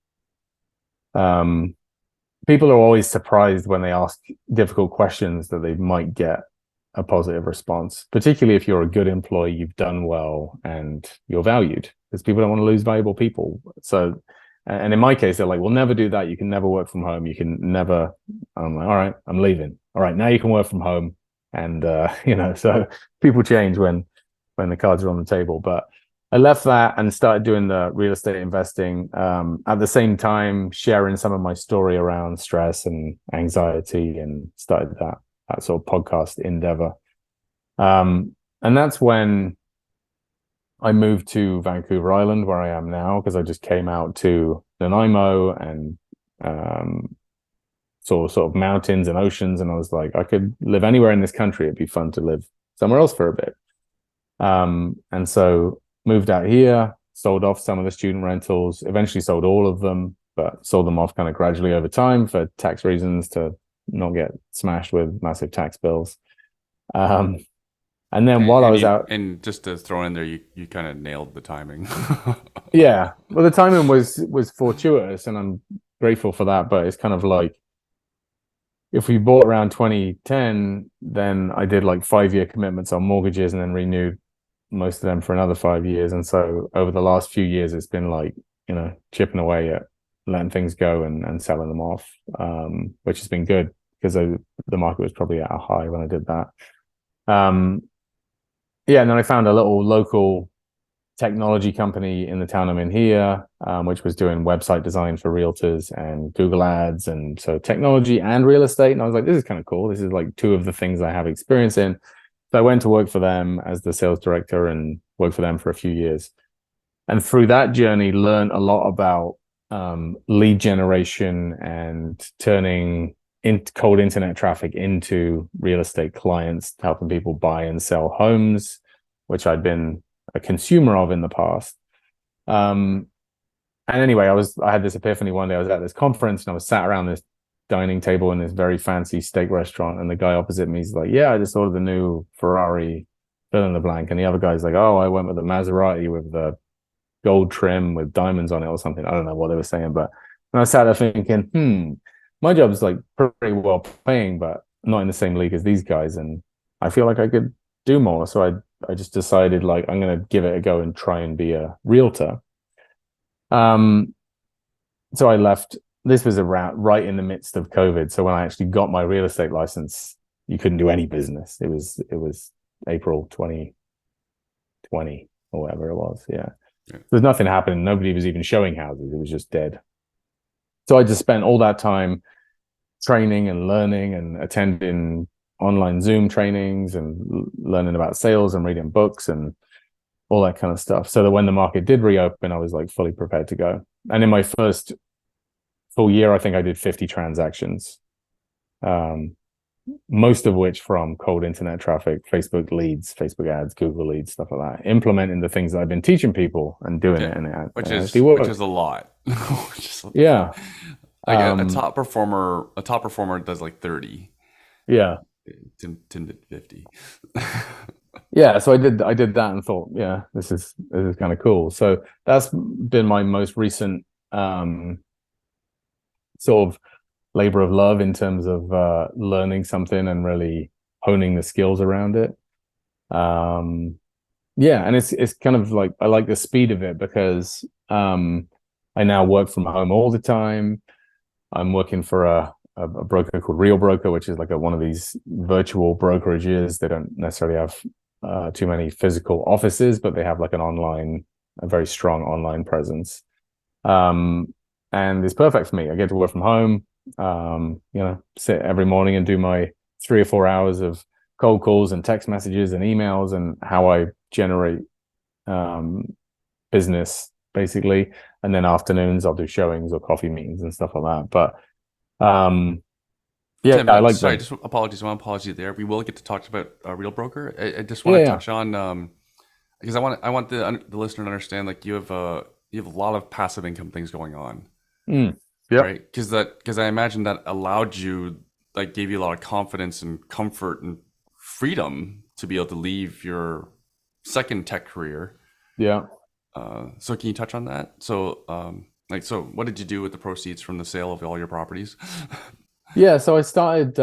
People are always surprised when they ask difficult questions that they might get a positive response, particularly if you're a good employee, you've done well, and you're valued, because people don't want to lose valuable people. So, and in my case, they're like, we'll never do that. You can never work from home. You can never. I'm like, all right, I'm leaving. All right, now you can work from home. And, so people change when the cards are on the table. But I left that and started doing the real estate investing. At the same time, sharing some of my story around stress and anxiety, and started that sort of podcast endeavor. And that's when I moved to Vancouver Island, where I am now, because I just came out to Nanaimo and saw sort of mountains and oceans, and I was like, I could live anywhere in this country. It'd be fun to live somewhere else for a bit. And so moved out here, sold off some of the student rentals, eventually sold all of them, but sold them off kind of gradually over time for tax reasons, to not get smashed with massive tax bills. Um, and then while I was out, and just to throw in there, you kind of nailed the timing. yeah, well, the timing was fortuitous, and I'm grateful for that. But it's kind of like, if we bought around 2010, then I did like 5-year commitments on mortgages, and then renewed most of them for another 5 years. And so over the last few years, it's been like, chipping away at letting things go and selling them off, which has been good, because the market was probably at a high when I did that. And then I found a little local technology company in the town I'm in here, which was doing website design for realtors and Google Ads, and so technology and real estate. And I was like, this is kind of cool. This is like two of the things I have experience in. So I went to work for them as the sales director and worked for them for a few years. And through that journey, learned a lot about lead generation and turning cold internet traffic into real estate clients, helping people buy and sell homes, which I'd been a consumer of in the past. And anyway, I had this epiphany one day. I was at this conference and I was sat around this dining table in this very fancy steak restaurant, and the guy opposite me is like, yeah, I just ordered the new Ferrari, fill in the blank. And the other guy's like, oh, I went with the Maserati with the gold trim with diamonds on it or something. I don't know what they were saying, but and I sat there thinking, my job's like pretty well paying, but not in the same league as these guys, and I feel like I could do more. So I just decided, like, I'm gonna give it a go and try and be a realtor. So I left. This was around right in the midst of COVID. So when I actually got my real estate license, you couldn't do any business. It was April 2020 or whatever it was. Yeah. There's nothing happening. Nobody was even showing houses. It was just dead. So I just spent all that time training and learning and attending online Zoom trainings and learning about sales and reading books and all that kind of stuff. So that when the market did reopen, I was like fully prepared to go. And in my first full year, I think I did 50 transactions, most of which from cold internet traffic, Facebook leads, Facebook ads, Google leads, stuff like that, implementing the things that I've been teaching people and doing it. And which is a lot. Yeah. Like a top performer does like 30. Yeah. 10 to 50. Yeah, so I did that and thought, yeah, this is kind of cool. So that's been my most recent sort of labor of love in terms of learning something and really honing the skills around it. Yeah, and it's kind of like, I like the speed of it because I now work from home all the time. I'm working for a broker called Real Broker, which is like one of these virtual brokerages. They don't necessarily have too many physical offices, but they have like a very strong online presence. And it's perfect for me. I get to work from home, sit every morning and do my 3 or 4 hours of cold calls and text messages and emails and how I generate business, basically. And then afternoons I'll do showings or coffee meetings and stuff like that. But yeah, Tim, I like sorry, that. just apologies. One apology there. We will get to talk about Real Broker. I just want to touch on because I want the listener to understand, like, you have a lot of passive income things going on. Yeah. Right. Because I imagine that allowed you, like, gave you a lot of confidence and comfort and freedom to be able to leave your second tech career. Yeah. So can you touch on that? So, so what did you do with the proceeds from the sale of all your properties? Yeah. So I started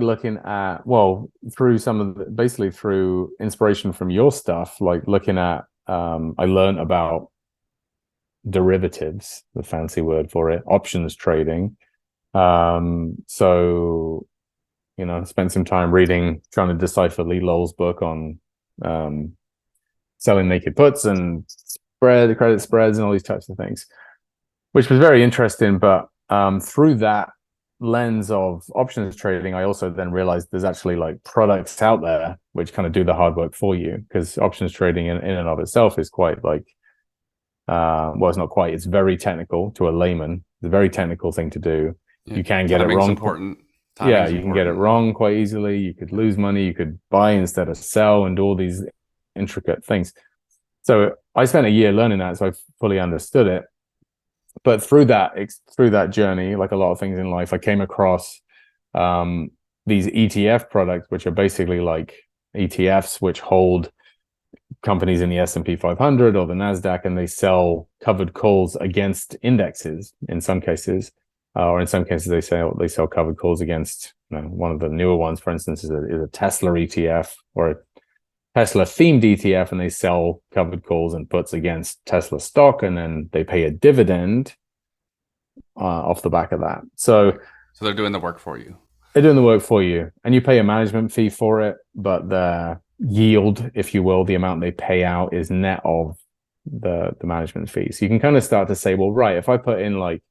looking at, well, through basically through inspiration from your stuff, like looking at, I learned about derivatives, the fancy word for it, options trading. So, spent some time reading, trying to decipher Lee Lowell's book on selling naked puts and credit spreads and all these types of things, which was very interesting. But through that lens of options trading, I also then realized there's actually like products out there which kind of do the hard work for you, because options trading in and of itself is quite like, well, it's not quite, it's very technical to a layman. It's a very technical thing to do. Yeah. You can get it Timing's wrong. important. Yeah, Timing's you can get it important. wrong quite easily. You could lose money. You could buy instead of sell and do all these intricate things. So I spent a year learning that, so I fully understood it. But through that journey, like a lot of things in life, I came across these ETF products, which are basically like ETFs, which hold companies in the S&P 500 or the Nasdaq, and they sell covered calls against indexes in some cases, or in some cases they sell covered calls against, one of the newer ones, for instance, is a Tesla ETF or a Tesla themed ETF, and they sell covered calls and puts against Tesla stock, and then they pay a dividend off the back of that. So they're doing the work for you. they're doing the work for you, and you pay a management fee for it, but the yield, if you will, the amount they pay out is net of the management fee. So you can kind of start to say, well, right, if I put in like,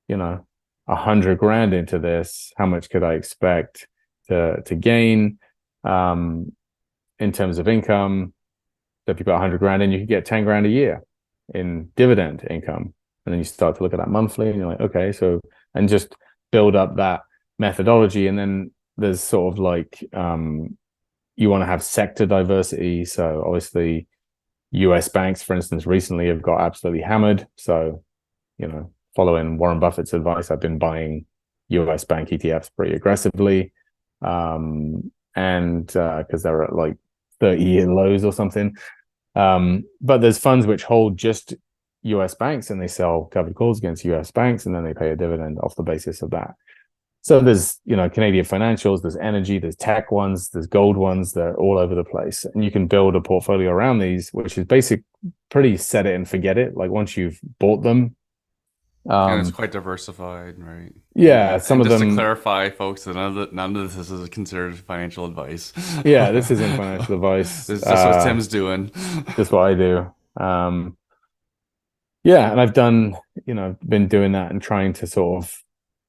100 grand into this, how much could I expect to gain in terms of income? So if you put 100 grand in, you could get 10 grand a year in dividend income. And then you start to look at that monthly and you're like, okay, so, and just build up that methodology. And then there's sort of like, you want to have sector diversity. So obviously US banks, for instance, recently have got absolutely hammered. So, following Warren Buffett's advice, I've been buying US bank ETFs pretty aggressively. And because they're at like 30-year lows or something. But there's funds which hold just US banks, and they sell covered calls against US banks, and then they pay a dividend off the basis of that. So there's, Canadian financials, there's energy, there's tech ones, there's gold ones, they're all over the place. And you can build a portfolio around these, which is pretty set it and forget it. Like once you've bought them. And it's quite diversified, right? Yeah, some of just them. to clarify, folks, that none of this is considered financial advice. Yeah, this isn't financial advice. This is just what Tim's doing. Just what I do. Yeah, and I've done, been doing that and trying to sort of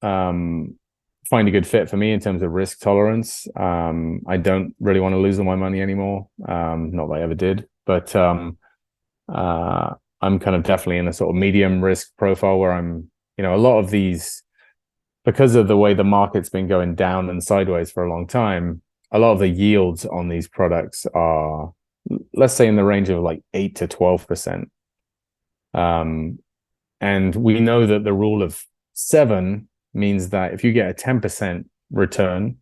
find a good fit for me in terms of risk tolerance. I don't really want to lose all my money anymore. Not that I ever did, but I'm kind of definitely in a sort of medium risk profile where I'm, a lot of these, because of the way the market's been going down and sideways for a long time, a lot of the yields on these products are, let's say, in the range of like 8 to 12%. And we know that the rule of 7 means that if you get a 10% return,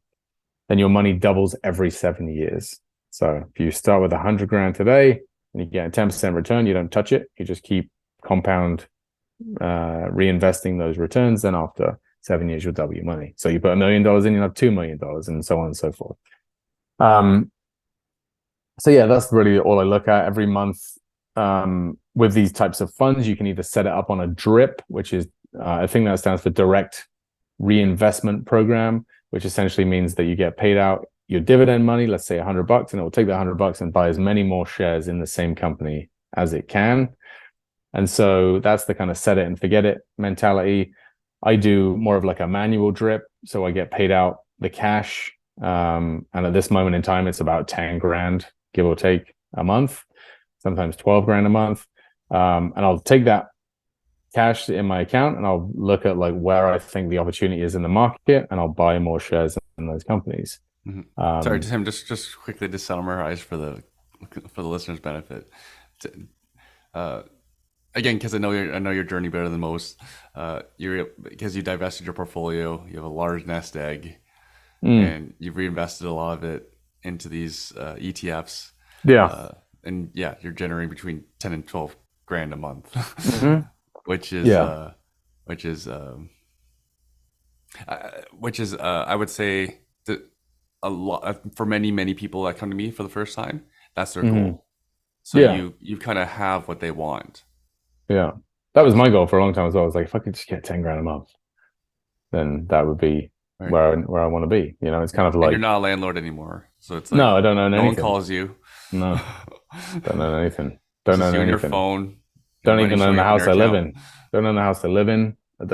then your money doubles every 7 years. So if you start with 100 grand today and you get a 10% return, you don't touch it. You just keep compound reinvesting those returns. Then after 7 years, you'll double your money. So you put $1 million in, you'll have $2 million, and so on and so forth. So yeah, that's really all I look at every month. With these types of funds, you can either set it up on a DRIP, which is, I think that stands for direct reinvestment program, which essentially means that you get paid out your dividend money, let's say $100, and it will take the $100 and buy as many more shares in the same company as it can. And so that's the kind of set it and forget it mentality. I do more of like a manual drip. So I get paid out the cash. And at this moment in time, it's about 10 grand, give or take, a month, sometimes 12 grand a month. And I'll take that cash in my account and I'll look at like where I think the opportunity is in the market, and I'll buy more shares in those companies. Mm-hmm. Sorry, Tim, just quickly to summarize for the listeners' benefit. Again, because I know your journey better than most. Because you divested your portfolio, you have a large nest egg, and you've reinvested a lot of it into these ETFs. Yeah, and yeah, you're generating between 10 and 12 grand a month, which is I would say that a lot for many people that come to me for the first time, that's their goal. So you kind of have what they want. Yeah, that was my goal for a long time as well. I was like, if I could just get 10 grand a month, then that would be where I want to be. It's kind of like, and you're not a landlord anymore, so it's like, no, I don't own anything. No one calls you. No, Don't own anything. It's Don't just own you and your anything. phone, Don't money even own showing the up in your house I live account. in. Don't own the house I live in. I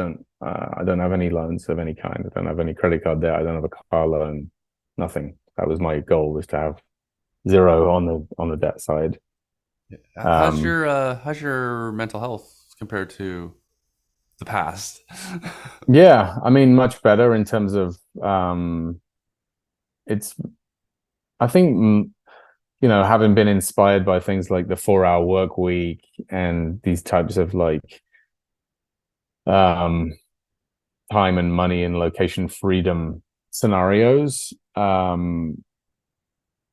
don't have any loans of any kind. I don't have any credit card debt. I don't have a car loan. Nothing. That was my goal, was to have zero on the debt side. Um, How's your mental health compared to the past? yeah, I mean, much better in terms of it's. I think having been inspired by things like the 4 hour work week and these types of like um time and money and location freedom scenarios, I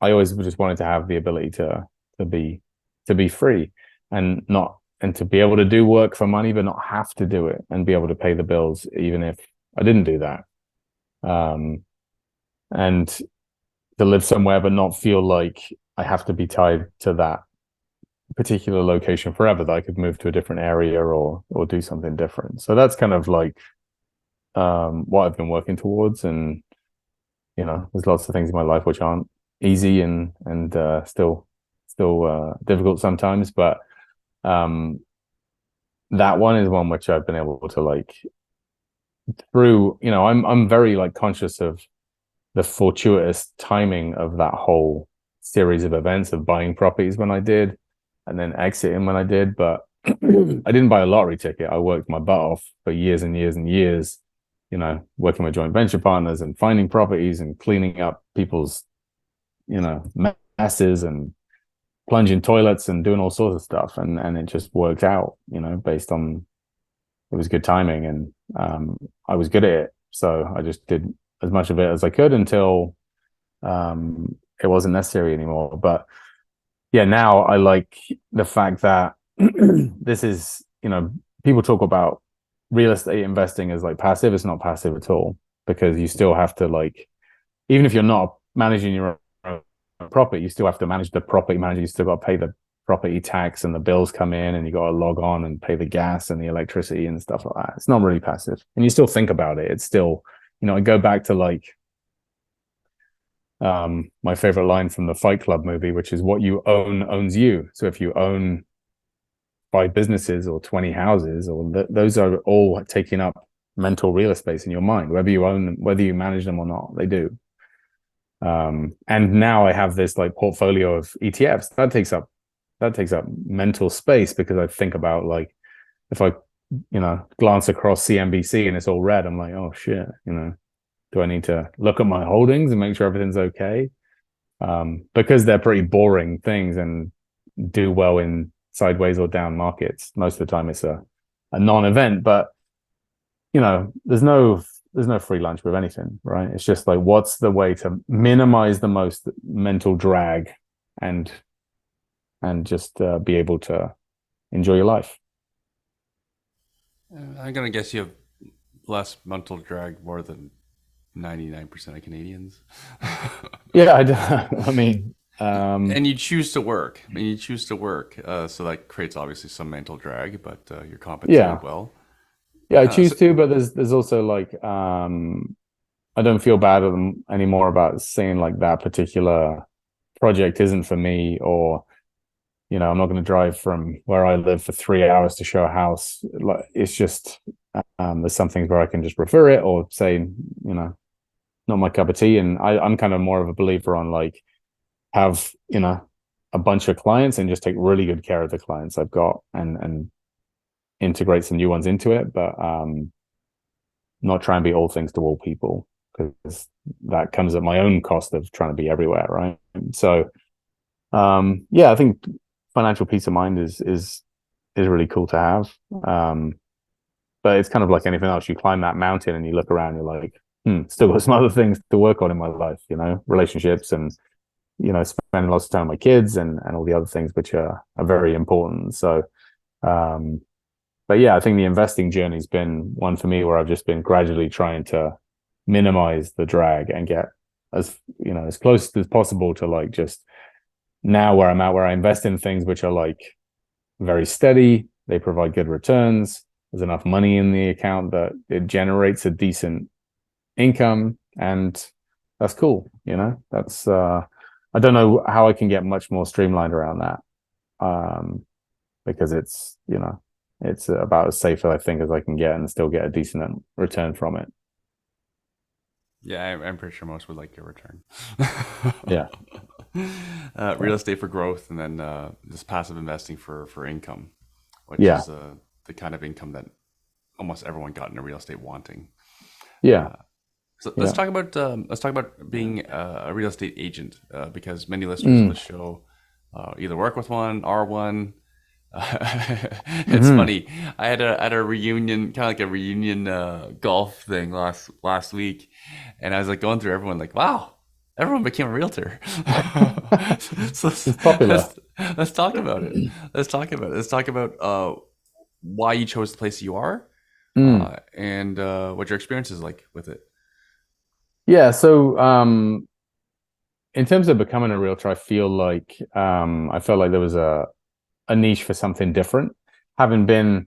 always just wanted to have the ability to be to be free and not and to be able to do work for money but not have to do it and be able to pay the bills even if I didn't do that. Um, and to live somewhere but not feel like I have to be tied to that particular location forever, that I could move to a different area or do something different. So that's kind of like what I've been working towards. And there's lots of things in my life which aren't easy and still difficult sometimes, but um that one is one which I've been able to like through, I'm very like conscious of the fortuitous timing of that whole series of events of buying properties when I did and then exiting when I did. But I didn't buy a lottery ticket. I worked my butt off for years and years and years, working with joint venture partners and finding properties and cleaning up people's, messes and plunging toilets and doing all sorts of stuff. And it just worked out, based on it was good timing and I was good at it. So I just did as much of it as I could until it wasn't necessary anymore. But yeah, now I like the fact that this is, people talk about real estate investing as like passive. It's not passive at all, because you still have to like, even if you're not managing your own property, you still have to manage the property manager. You still got to pay the property tax and the bills come in and you got to log on and pay the gas and the electricity and stuff like that. It's not really passive. And you still think about it. It's still, I go back to like my favorite line from the Fight Club movie, which is what you own owns you. So if you own 5 businesses or 20 houses, or those are all taking up mental real estate in your mind, whether you own them, whether you manage them or not, they do. And now I have this like portfolio of ETFs that takes up mental space, because I think about like, if I, glance across CNBC and it's all red, I'm like, oh shit, do I need to look at my holdings and make sure everything's okay? Because they're pretty boring things and do well in sideways or down markets. Most of the time it's a non-event, but there's no free lunch with anything, right? It's just like, what's the way to minimize the most mental drag and just be able to enjoy your life. I'm gonna guess you have less mental drag more than 99% of Canadians. Yeah, I mean, And you choose to work. I mean, you choose to work, so that creates obviously some mental drag, but you're yeah, compensated well. yeah, I So choose to, but there's also like, I don't feel bad anymore about saying like that particular project isn't for me, or I'm not going to drive from where I live for 3 hours to show a house. Like, it's just there's some things where I can just refer it or say, not my cup of tea. And I'm kind of more of a believer on like, have a bunch of clients and just take really good care of the clients I've got and integrate some new ones into it, but not try and be all things to all people, because that comes at my own cost of trying to be everywhere, right? So yeah, I think financial peace of mind is really cool to have. But it's kind of like anything else. You climb that mountain and you look around, you're like, still got some other things to work on in my life, relationships and spending lots of time with my kids and all the other things which are very important. So but yeah, I think the investing journey's been one for me where I've just been gradually trying to minimize the drag and get as close as possible to like, just now where I'm at, where I invest in things which are like very steady, they provide good returns, there's enough money in the account that it generates a decent income, and that's cool. That's I don't know how I can get much more streamlined around that. Because it's, it's about as safe, I think, as I can get and still get a decent return from it. Yeah, I'm pretty sure most would like your return. Yeah. Real estate for growth, and then just passive investing for income, which Yeah. is the kind of income that almost everyone got into real estate wanting. Yeah. So Yeah. let's talk about being a real estate agent, because many listeners of the Mm. show either work with one, are one. It's Hmm. funny. I had a reunion, kind of like a reunion golf thing last week, and I was like going through everyone, like, wow, everyone became a realtor. So It's popular. let's talk about it. Let's talk about why you chose the place you are, Mm. and what your experience is like with it. Yeah. So, in terms of becoming a realtor, I felt like there was a niche for something different. Having been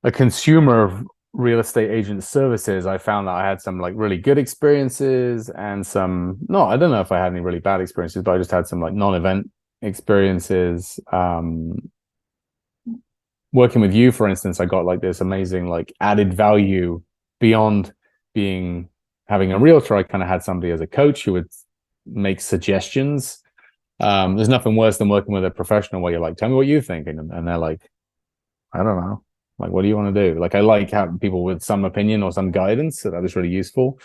a consumer of real estate agent services, I found that I had some like really good experiences and some, no, I don't know if I had any really bad experiences, but I just had some like non-event experiences. Working with you, for instance, I got like this amazing like added value beyond being having a realtor. I kind of had somebody as a coach who would make suggestions. There's nothing worse than working with a professional where you're like, tell me what you think. And they're like, I don't know. Like, what do you want to do? Like, I like having people with some opinion or some guidance. So that was really useful.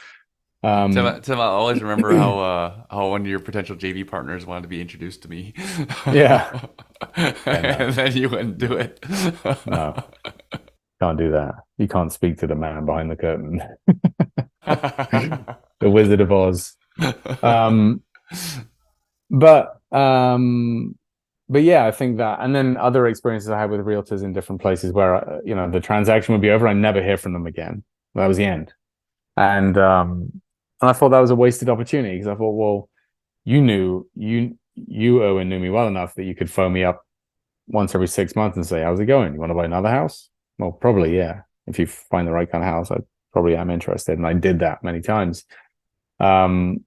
Um, Tim, I always remember how one of your potential JV partners wanted to be introduced to me, yeah. Yeah, no, and then you wouldn't do it. no, can't do that. You can't speak to the man behind the curtain, the Wizard of Oz. Um, but um, but yeah, I think that, and then other experiences I had with realtors in different places where the transaction would be over, I never hear from them again. That was the end, and I thought that was a wasted opportunity because I thought, well, you Owen knew me well enough that you could phone me up once every 6 months and say, how's it going? You want to buy another house? Well, probably, yeah. If you find the right kind of house, I probably am interested. And I did that many times. Um,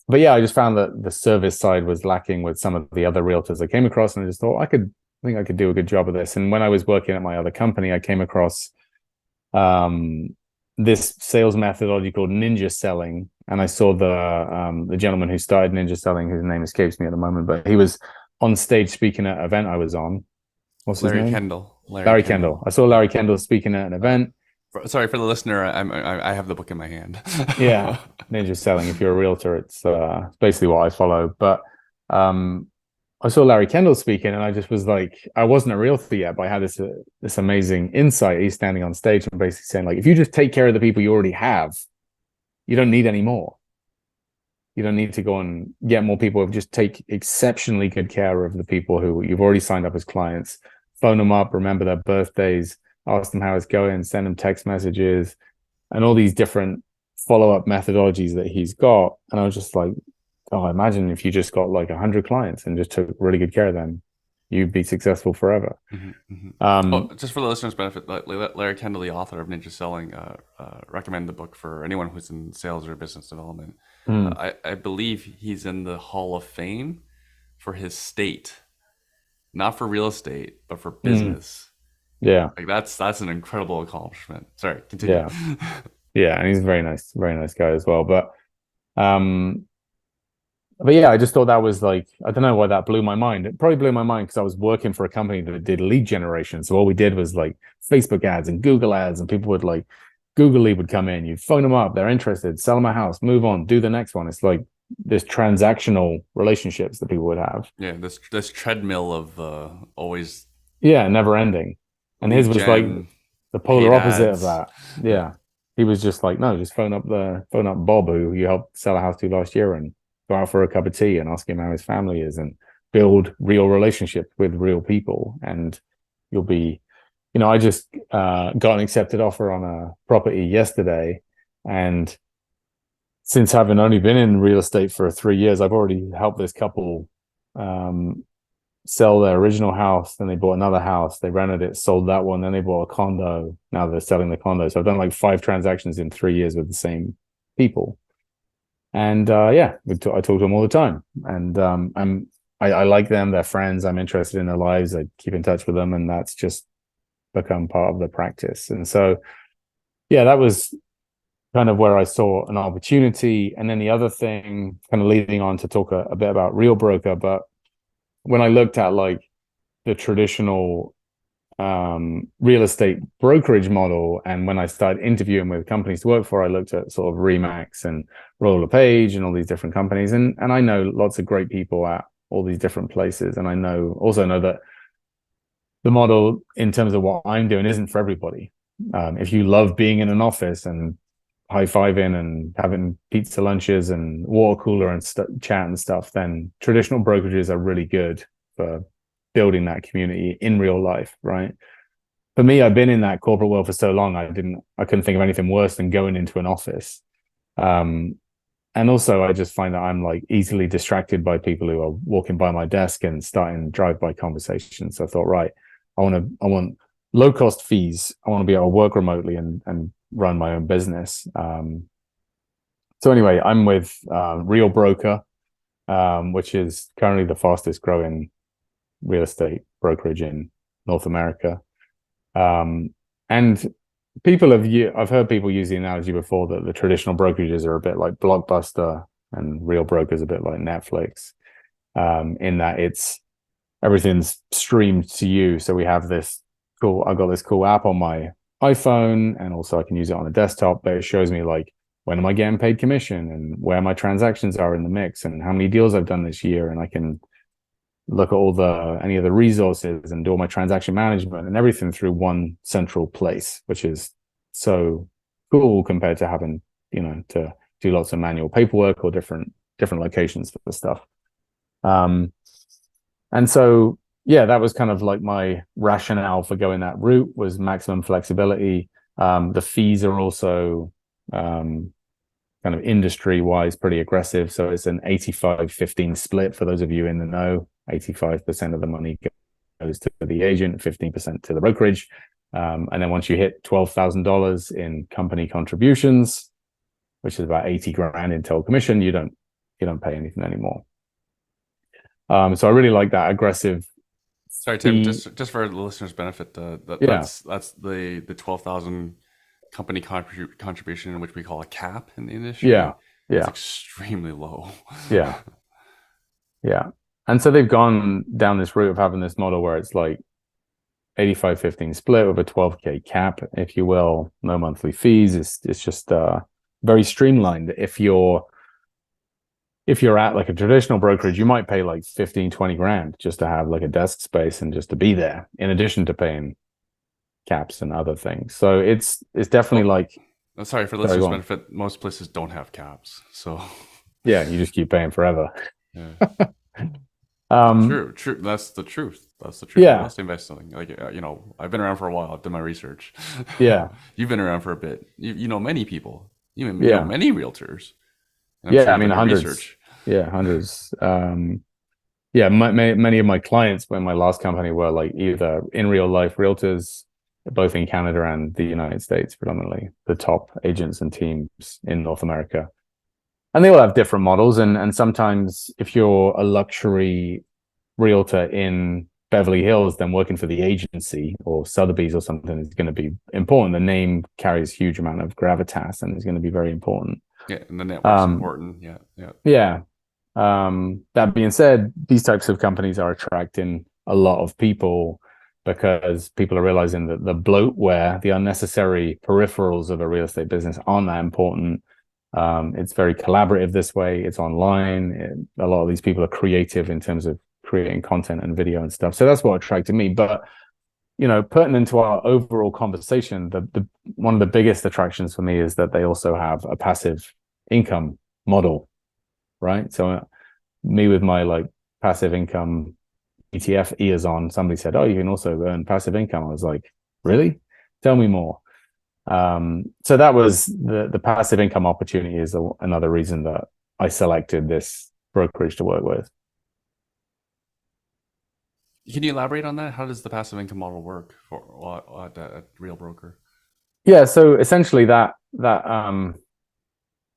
but yeah, I just found that the service side was lacking with some of the other realtors I came across. And I just thought I think I could do a good job of this. And when I was working at my other company, I came across um, this sales methodology called ninja selling. And I saw the gentleman who started ninja selling, whose name escapes me at the moment, but he was on stage speaking at an event I was on. What's his Larry name? Kendall. Larry Larry Kendall. Kendall. I saw Yeah. Larry Kendall speaking at an event. Sorry for the listener. I have the book in my hand. Yeah, ninja selling. If you're a realtor, it's basically what I follow. But um, I saw Larry Kendall speaking, and I just was like, I wasn't a realtor yet, but I had this amazing insight. He's standing on stage and basically saying, like, if you just take care of the people you already have, you don't need any more. You don't need to go and get more people. Just take exceptionally good care of the people who you've already signed up as clients. Phone them up, remember their birthdays, ask them how it's going, send them text messages, and all these different follow-up methodologies that he's got. And I was just like, oh, imagine if you just got like 100 clients and just took really good care of them, you'd be successful forever. Oh, Um, just for the listeners' benefit, Larry Kendall, the author of Ninja Selling, recommend the book for anyone who's in sales or business development. mm, I believe he's in the Hall of Fame for his state, not for real estate, but for mm, business. yeah, Like that's an incredible accomplishment. Sorry, continue. yeah, yeah. And he's a very nice guy as well. Um, but yeah, I just thought that was like, I don't know why that blew my mind. It probably blew my mind because I was working for a company that did lead generation. So all we did was like Facebook ads and Google ads, and people would like Google lead would come in, you'd phone them up, they're interested, sell them a house, move on, do the next one. It's like this transactional relationships that people would have. Yeah, this treadmill of always Yeah, never ending. And his lead was like gen, the paid polar opposite of ads. that. Yeah. Yeah. He was just like, no, just phone up Bob, who you helped sell a house to last year, and go out for a cup of tea and ask him how his family is and build real relationships with real people. And you'll be, I just got an accepted offer on a property yesterday. And since having only been in real estate for 3 years, I've already helped this couple um, sell their original house. Then they bought another house. They rented it, sold that one. Then they bought a condo. Now they're selling the condo. So I've done like 5 transactions in 3 years with the same people. And yeah, I talk to them all the time, and I like them. They're friends. I'm interested in their lives. I keep in touch with them, and that's just become part of the practice. And so, yeah, that was kind of where I saw an opportunity. And then the other thing, kind of leading on to talk a bit about Real Broker, but when I looked at like the traditional real estate brokerage model, and when I started interviewing with companies to work for, I looked at sort of Remax and Royal LePage and all these different companies, and I know lots of great people at all these different places, and I also know that the model in terms of what I'm doing isn't for everybody. If you love being in an office and high-fiving and having pizza lunches and water cooler and chat and stuff, then traditional brokerages are really good for building that community in real life, right? For me, I've been in that corporate world for so long, I couldn't think of anything worse than going into an office. And also, I just find that I'm like easily distracted by people who are walking by my desk and starting drive-by conversations. So I thought, right, I want low cost fees. I want to be able to work remotely and run my own business. So anyway, I'm with Real Broker, which is currently the fastest growing real estate brokerage in North America. And I've heard people use the analogy before that the traditional brokerages are a bit like Blockbuster and Real Broker's a bit like Netflix, in that everything's streamed to you. So I've got this cool app on my iPhone, and also I can use it on a desktop, but it shows me like when am I getting paid commission and where my transactions are in the mix and how many deals I've done this year. And I can look at any of the resources and do all my transaction management and everything through one central place, which is so cool compared to having, to do lots of manual paperwork or different locations for the stuff. And so, yeah, that was kind of like my rationale for going that route, was maximum flexibility. The fees are also kind of industry wise pretty aggressive. So it's an 85-15 split for those of you in the know. 85% of the money goes to the agent, 15% to the brokerage. And then once you hit $12,000 in company contributions, which is about 80 grand in total commission, you don't pay anything anymore. So I really like that aggressive. Sorry, Tim. Just for the listeners' benefit, that's the 12,000 company contribution, which we call a cap in the industry. Yeah. It's extremely low. Yeah. And so they've gone down this route of having this model where it's like 85-15 split with a 12K cap, if you will, no monthly fees. It's just very streamlined. If you're at like a traditional brokerage, you might pay like 15-20 grand just to have like a desk space and just to be there, in addition to paying caps and other things. So it's definitely sorry, for listeners' benefit, most places don't have caps. So yeah, you just keep paying forever. Yeah. True. That's the truth. Yeah. You must invest something. Like, I've been around for a while. I've done my research. Yeah. You've been around for a bit. You know many people. You know many realtors. Sure, I mean, hundreds. Research. Yeah, hundreds. Many of my clients in my last company were like either in real life realtors, both in Canada and the United States, predominantly the top agents and teams in North America. And they all have different models. And sometimes if you're a luxury realtor in Beverly Hills, then working for the agency or Sotheby's or something is going to be important. The name carries a huge amount of gravitas and is going to be very important. Yeah, and the network's important. Yeah. That being said, these types of companies are attracting a lot of people because people are realizing that the bloatware, the unnecessary peripherals of a real estate business aren't that important. It's very collaborative this way. It's online. A lot of these people are creative in terms of creating content and video and stuff. So that's what attracted me. But, pertinent to our overall conversation, one of the biggest attractions for me is that they also have a passive income model, right? So me with my like passive income ETF ears on, somebody said, "Oh, you can also earn passive income." I was like, "Really? Tell me more." So that was the passive income opportunity is another reason that I selected this brokerage to work with. Can you elaborate on that? How does the passive income model work at Real Broker? Yeah, so essentially that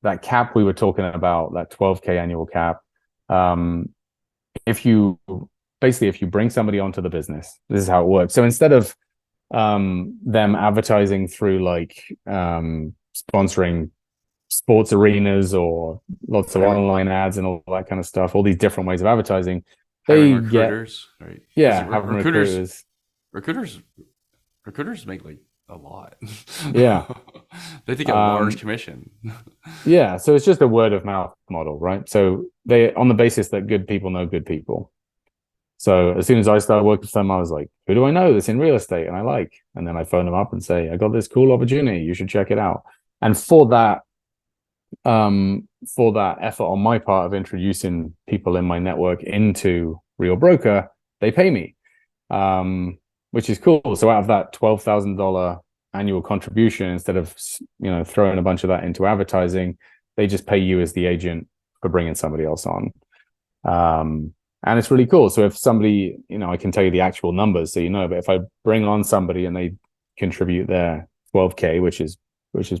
that cap we were talking about, that 12K annual cap, um, if you basically if you bring somebody onto the business, this is how it works. So instead of them advertising through like sponsoring sports arenas or lots of Hiring, online ads and all that kind of stuff, all these different ways of advertising, hiring they get, recruiters, right? Because yeah, having recruiters. recruiters, recruiters make like a lot. Yeah. They take a large Um, commission. yeah. So it's just a word of mouth model, right? So they, on the basis that good people know good people. So as soon as I started working with them, I was like, who do I know that's in real estate and I like? And then I phone them up and say, I got this cool opportunity. You should check it out. And for that effort on my part of introducing people in my network into Real Broker, they pay me, which is cool. So out of that $12,000 annual contribution, instead of throwing a bunch of that into advertising, they just pay you as the agent for bringing somebody else on. And it's really cool. So if somebody, I can tell you the actual numbers, so but if I bring on somebody and they contribute their 12K, which is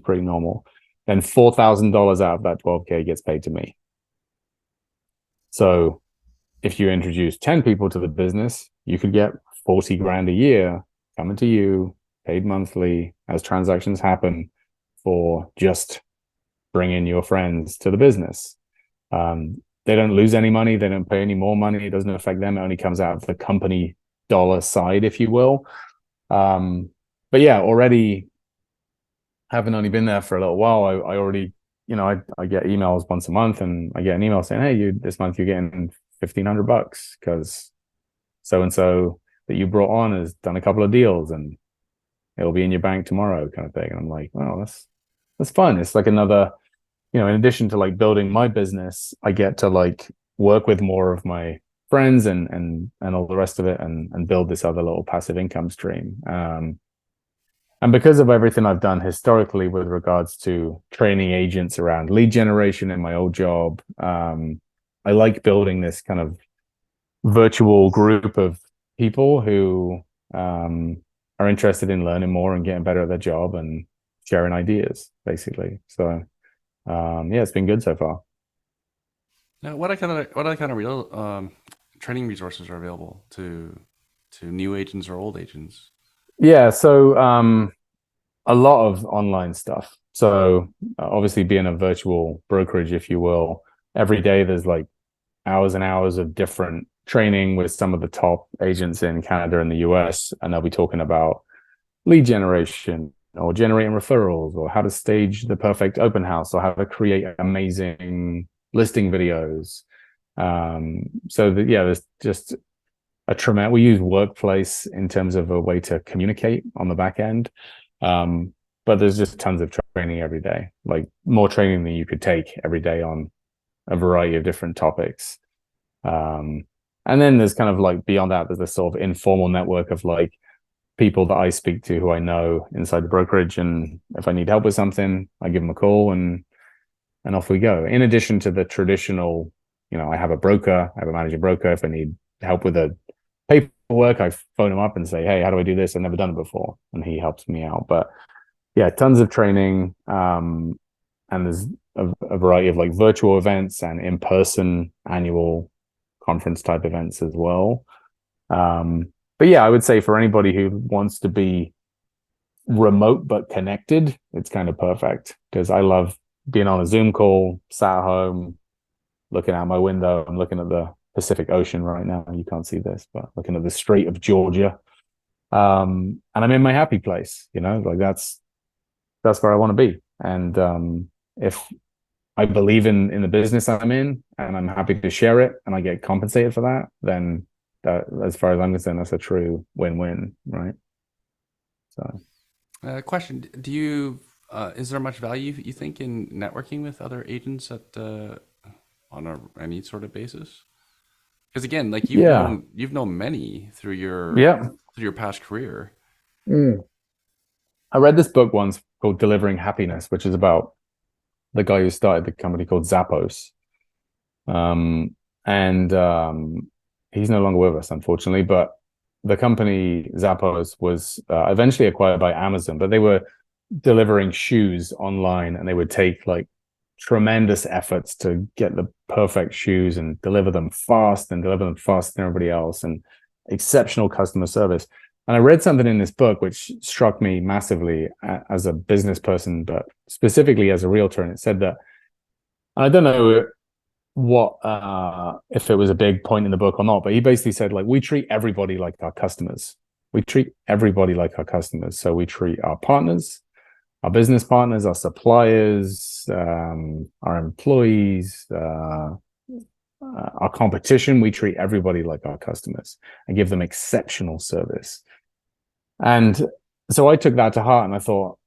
pretty normal, then $4,000 out of that 12K gets paid to me. So if you introduce 10 people to the business, you could get 40 grand a year coming to you, paid monthly as transactions happen for just bringing your friends to the business. They don't lose any money. They don't pay any more money. It doesn't affect them. It only comes out of the company dollar side, if you will. But yeah, already having only been there for a little while, I already, I get emails once a month, and I get an email saying, hey, this month you're getting $1,500 because so and so that you brought on has done a couple of deals and it'll be in your bank tomorrow, kind of thing. And I'm like, well, that's fun. It's like another, in addition to like building my business, I get to like work with more of my friends and all the rest of it, and build this other little passive income stream. And because of everything I've done historically with regards to training agents around lead generation in my old job, I like building this kind of virtual group of people who are interested in learning more and getting better at their job and sharing ideas, basically. So yeah, it's been good so far. Now, what kind of real training resources are available to new agents or old agents? Yeah, so a lot of online stuff. So obviously being a virtual brokerage, if you will, every day there's like hours and hours of different training with some of the top agents in Canada and the US, and they'll be talking about lead generation or generating referrals or how to stage the perfect open house or how to create amazing listing videos. There's just a tremendous. We use Workplace in terms of a way to communicate on the back end, but there's just tons of training every day, like more training than you could take every day on a variety of different topics. And then there's kind of like beyond that, there's this sort of informal network of like people that I speak to who I know inside the brokerage, and if I need help with something, I give them a call and off we go. In addition to the traditional, I have a broker, I have a managing broker. If I need help with a paperwork, I phone him up and say, hey, how do I do this? I've never done it before, and he helps me out. But yeah, tons of training, and there's a variety of like virtual events and in-person annual conference type events as well. But yeah, I would say for anybody who wants to be remote but connected, it's kind of perfect, because I love being on a Zoom call, sat at home, looking out my window. I'm looking at the Pacific Ocean right now. You can't see this, but looking at the Strait of Georgia. And I'm in my happy place, like that's where I want to be. And if I believe in the business I'm in and I'm happy to share it and I get compensated for that, then that, as far as I'm concerned, that's a true win-win, right? So Question: Do you is there much value you think in networking with other agents on any sort of basis? Because again, like yeah, you've known many yeah. through your past career. Mm. I read this book once called Delivering Happiness, which is about the guy who started the company called Zappos. And he's no longer with us, unfortunately, but the company Zappos was eventually acquired by Amazon, but they were delivering shoes online, and they would take like tremendous efforts to get the perfect shoes and deliver them fast and deliver them faster than everybody else, and exceptional customer service. And I read something in this book which struck me massively as a business person, but specifically as a realtor. And it said that, I don't know what if it was a big point in the book or not, but he basically said, like, we treat everybody like our customers. We treat everybody like our customers. So we treat our partners, our business partners, our suppliers, our employees, our competition. We treat everybody like our customers and give them exceptional service. And so I took that to heart, and I thought,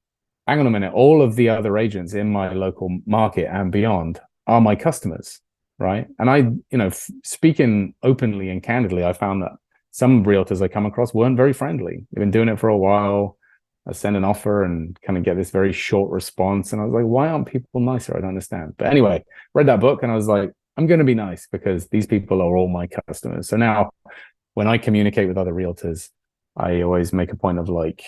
hang on a minute, all of the other agents in my local market and beyond are my customers, right? And I, speaking openly and candidly, I found that some realtors I come across weren't very friendly. They've been doing it for a while. I send an offer and kind of get this very short response. And I was like, why aren't people nicer? I don't understand. But anyway, read that book and I was like, I'm going to be nice because these people are all my customers. So now when I communicate with other realtors, I always make a point of like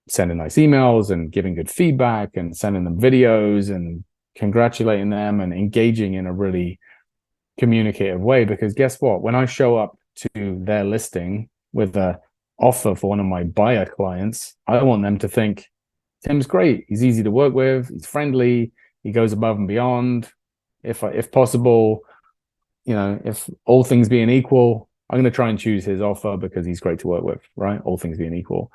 sending nice emails and giving good feedback and sending them videos and congratulating them and engaging in a really communicative way. Because guess what? When I show up to their listing with a offer for one of my buyer clients, I want them to think Tim's great. He's easy to work with. He's friendly. He goes above and beyond. If possible, if all things being equal, I'm going to try and choose his offer because he's great to work with, right? All things being equal.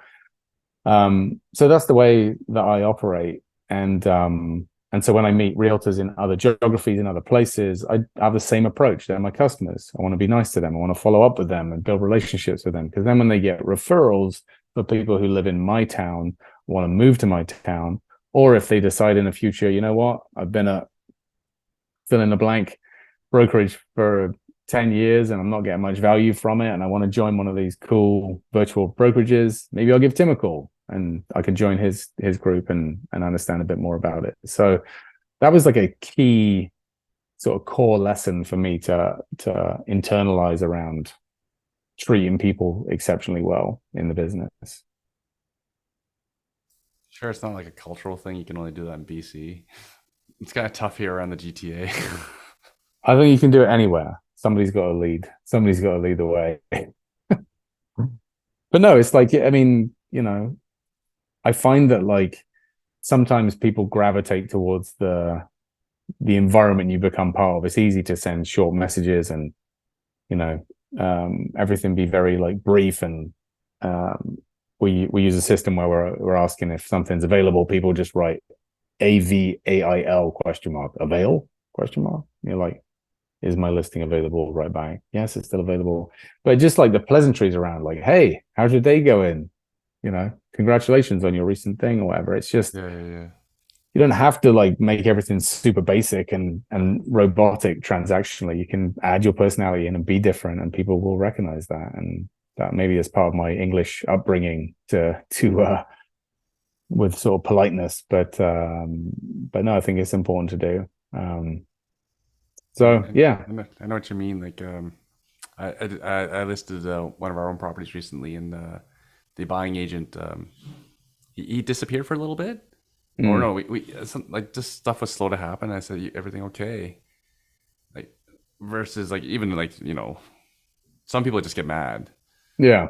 So that's the way that I operate. And so when I meet realtors in other geographies, in other places, I have the same approach. They're my customers. I want to be nice to them. I want to follow up with them and build relationships with them. Because then when they get referrals for people who live in my town, want to move to my town, or if they decide in the future, you know what, I've been a fill in the blank brokerage for 10 years and I'm not getting much value from it, and I want to join one of these cool virtual brokerages, maybe I'll give Tim a call and I could join his group and understand a bit more about it. So that was like a key sort of core lesson for me to internalize around treating people exceptionally well in the business. Sure, it's not like a cultural thing. You can only do that in BC. It's kind of tough here around the GTA. I think you can do it anywhere. Somebody's got to lead. Somebody's got to lead the way. But no, it's like, I mean, I find that like sometimes people gravitate towards the environment you become part of. It's easy to send short messages and, everything be very like brief, and we use a system where we're asking if something's available. People just write AVAIL ? Avail ? You're like, is my listing available? Right back, yes, it's still available. But just like the pleasantries around, like, hey, how's your day going? Congratulations on your recent thing or whatever. It's just, Yeah. you don't have to like make everything super basic and robotic transactionally. You can add your personality in and be different, and people will recognize that. And that maybe is part of my English upbringing to with sort of politeness, but no, I think it's important to do. So yeah. I know what you mean. Like, I listed one of our own properties recently, and the buying agent, he disappeared for a little bit. Or no, we like just stuff was slow to happen. I said, everything okay? Like, versus like even like some people just get mad. Yeah.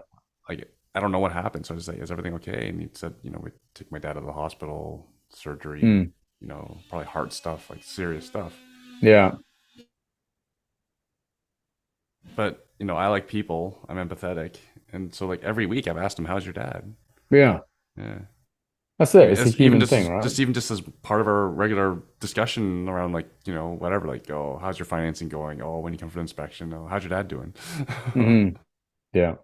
Like, I don't know what happened, so I was like, is everything okay? And he said, we took my dad to the hospital, surgery, probably heart stuff, like serious stuff. Yeah. But I like people. I'm empathetic, and so like every week I've asked him, "How's your dad?" Yeah. Yeah, That's it. It's a it's even human thing, right? even just as part of our regular discussion around like whatever. Like, oh, how's your financing going? Oh, when you come for the inspection, oh, how's your dad doing? Mm-hmm. Yeah.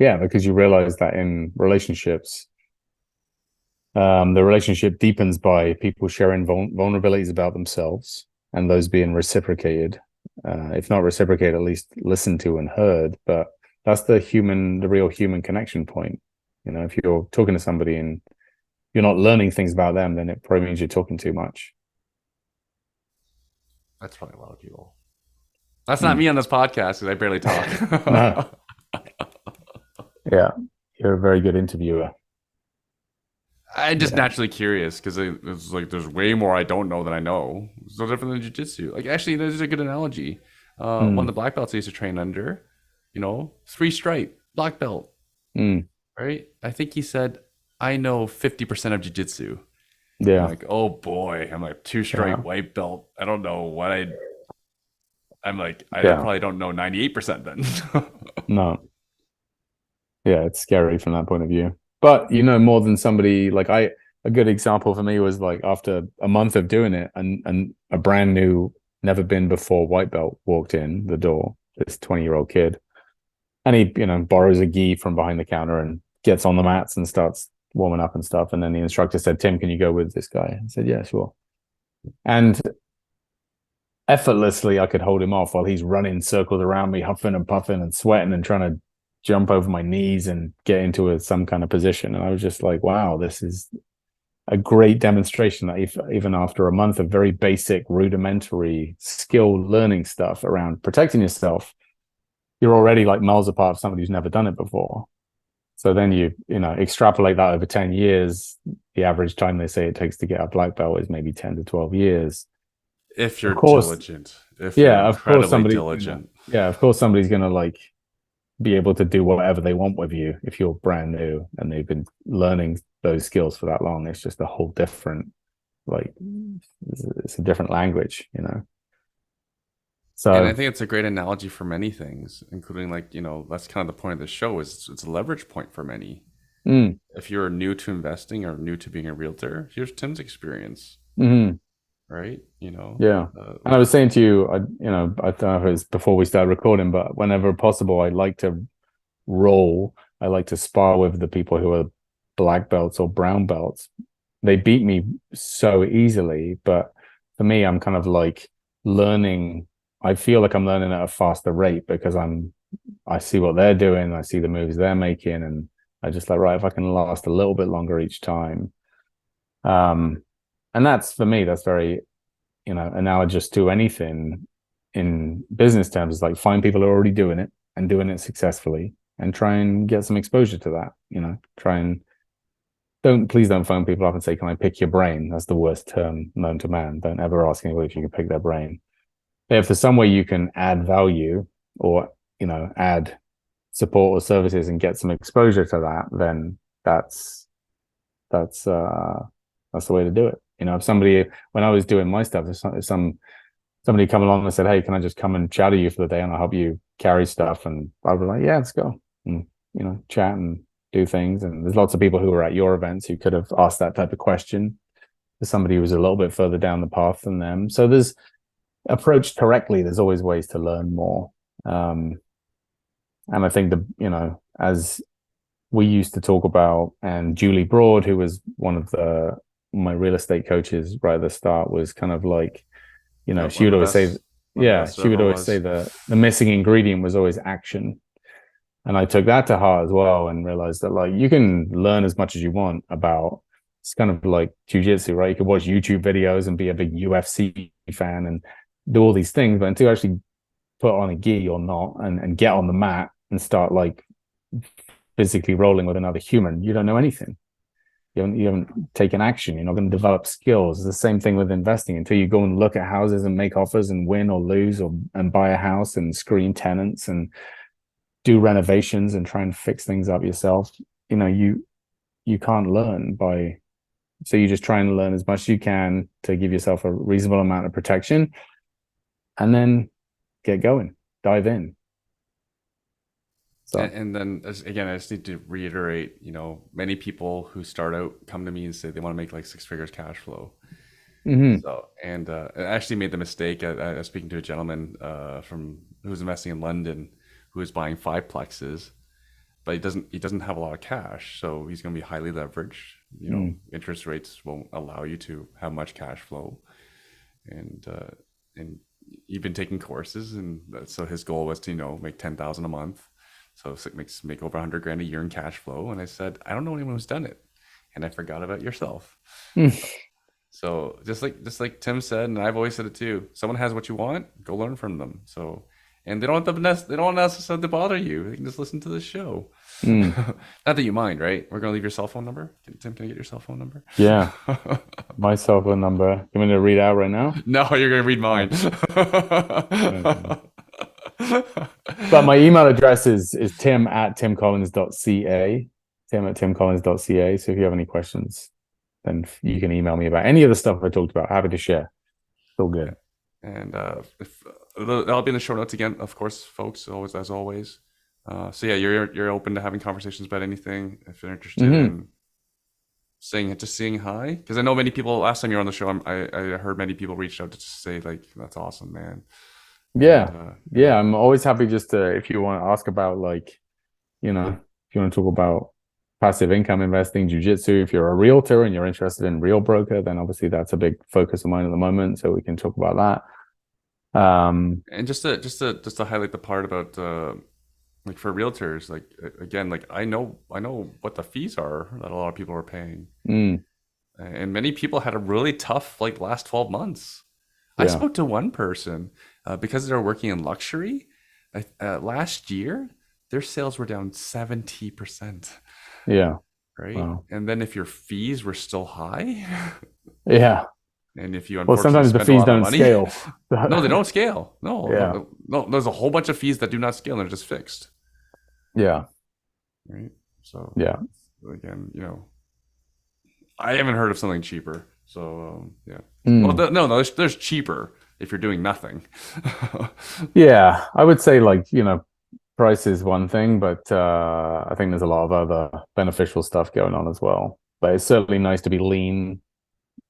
Yeah, because you realize that in relationships, the relationship deepens by people sharing vulnerabilities about themselves and those being reciprocated. If not reciprocated, at least listened to and heard. But that's the real human connection point. If you're talking to somebody and you're not learning things about them, then it probably means you're talking too much. That's probably a lot of people. That's not me on this podcast because I barely talk. No. Yeah, you're a very good interviewer. I'm just Yeah. naturally curious because it's like there's way more I don't know than I know. It's no different than jiu-jitsu. Like actually, this is a good analogy. One of Mm, the black belts I used to train under, 3 stripe black belt, mm, right? I think he said, I know 50% of jiu-jitsu. I'm yeah. like, oh boy. I'm like 2 stripe Yeah. white belt. I don't know what I'm like, I Yeah. probably don't know 98% then. No. Yeah, it's scary from that point of view. But you know more than somebody like I a good example for me was like after a month of doing it and a brand new never been before white belt walked in the door, this 20-year-old kid. And he, borrows a gi from behind the counter and gets on the mats and starts warming up and stuff. And then the instructor said, Tim, can you go with this guy? I said, yeah, sure. And effortlessly I could hold him off while he's running circles around me, huffing and puffing and sweating and trying to jump over my knees and get into some kind of position. And I was just like, wow, this is a great demonstration that if, even after a month of very basic, rudimentary skill learning stuff around protecting yourself, you're already like miles apart of somebody who's never done it before. So then you extrapolate that over 10 years, the average time they say it takes to get a black belt is maybe 10 to 12 years. If Of you're course, diligent, if you're yeah, of course incredibly somebody, diligent. yeah, of course somebody's gonna like be able to do whatever they want with you if you're brand new and they've been learning those skills for that long. It's just a whole different, like, it's a different language. And I So, think it's a great analogy for many things, including like, that's kind of the point of the show is it's a leverage point for many. mm, If you're new to investing or new to being a realtor, here's Tim's experience, mm, right? yeah. And I With was saying to you, I don't know if it was before we started recording, but whenever possible, I like to roll. I like to spar with the people who are black belts or brown belts. They beat me so easily, but for me, I'm kind of like learning. I feel like I'm learning at a faster rate because I see what they're doing, I see the moves they're making, and I just like, right, if I can last a little bit longer each time. Um, and that's for me, that's very, analogous to anything in business terms, is like find people who are already doing it and doing it successfully and try and get some exposure to that, try and please don't phone people up and say, can I pick your brain? That's the worst term known to man. Don't ever ask anybody if you can pick their brain. If there's some way you can add value or, add support or services and get some exposure to that, then that's uh that's the way to do it. If somebody when I was doing my stuff, if somebody come along and said, hey, can I just come and chat to you for the day and I'll help you carry stuff? And I was like, yeah, let's go. And chat and do things. And there's lots of people who were at your events who could have asked that type of question to somebody who was a little bit further down the path than them. So there's approached correctly, there's always ways to learn more. And I think as we used to talk about, and Julie Broad, who was one of my real estate coaches right at the start, was kind of like, she one of would the always say, best, one of the yeah, best there she would ever always say was. the missing ingredient was always action. And I took that to heart as well and realized that like you can learn as much as you want about it's kind of like jujitsu, right? You could watch YouTube videos and be a big UFC fan and do all these things, but until you actually put on a gi or not and get on the mat and start like physically rolling with another human, you don't know anything. You haven't taken action. You're not going to develop skills. It's the same thing with investing until you go and look at houses and make offers and win or lose or and buy a house and screen tenants and do renovations and try and fix things up yourself. You can't learn by so you just try and learn as much as you can to give yourself a reasonable amount of protection and then get going, dive in. And, So and then again, I just need to reiterate, many people who start out come to me and say they want to make like 6 figures cash flow. mm-hmm, So, and I actually made the mistake. I was speaking to a gentleman from who was investing in London, who was buying fiveplexes, but he doesn't have a lot of cash, so he's going to be highly leveraged. mm, Interest rates won't allow you to have much cash flow, and he'd been taking courses, and so his goal was to make 10,000 a month, so make over 100 grand a year in cash flow. And I said, I don't know anyone who's done it, and I forgot about yourself. mm. So just like Tim said, and I've always said it too, someone has what you want, go learn from them. So and they don't necessarily have to bother you. They can just listen to the show. Mm. Not that you mind, right? We're gonna leave your cell phone number. Tim, can I get your cell phone number? Yeah, my cell phone number. You want me to read out right now? No, you're gonna read mine. Oh, okay. But my email address is tim@timcollins.ca, tim@timcollins.ca. So if you have any questions, then you can email me about any of the stuff I talked about. Happy to share. It's all good. And that'll be in the show notes again, of course, folks. Always, as always. So yeah, you're open to having conversations about anything if you're interested in saying hi. Because I know many people. Last time you were on the show, I heard many people reached out to just say like, "That's awesome, man." Yeah. And, Yeah. I'm always happy just to, if you want to ask about like, if you want to talk about passive income investing, jiu-jitsu, if you're a realtor and you're interested in real broker, then obviously that's a big focus of mine at the moment. So we can talk about that. And just to highlight the part about like for realtors, like again, like I know what the fees are that a lot of people are paying, and many people had a really tough like last 12 months. I Yeah. spoke to one person because they're working in luxury. Last year, their sales were down 70%. Yeah. Right. Wow. And then if your fees were still high, Yeah. and if you Well, unfortunately sometimes the spend a fees lot of don't money, scale. no, they don't scale. No, Yeah. no, there's a whole bunch of fees that do not scale. They're just fixed. Yeah. Right. So Yeah. again, I haven't heard of something cheaper. So yeah. Mm. Well, no, there's cheaper if you're doing nothing. Yeah. I would say like, price is one thing, but I think there's a lot of other beneficial stuff going on as well. But it's certainly nice to be lean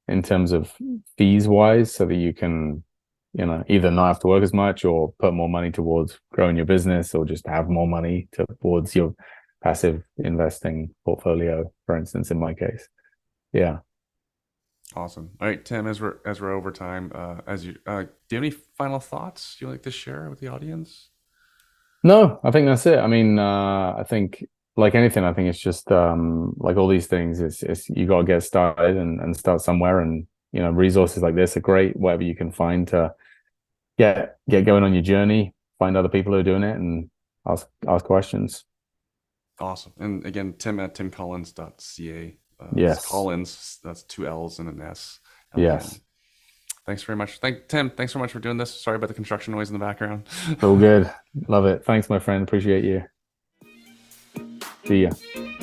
in terms of fees wise so that you can, either not have to work as much or put more money towards growing your business or just have more money towards your passive investing portfolio, for instance, in my case. Yeah. Awesome. All right, Tim, as we're over time, do you have any final thoughts you'd like to share with the audience? No, I think that's it. I mean, I think like anything, I think it's just like all these things, it's you got to get started and start somewhere. And resources like this are great. Whatever you can find to get going on your journey, find other people who are doing it, and ask questions. Awesome. And again, tim@timcollins.ca. Yes. Collins, that's 2 L's and an S. Yes. Thanks very much. Tim, thanks so much for doing this. Sorry about the construction noise in the background. All good. Love it. Thanks, my friend. Appreciate you. See ya.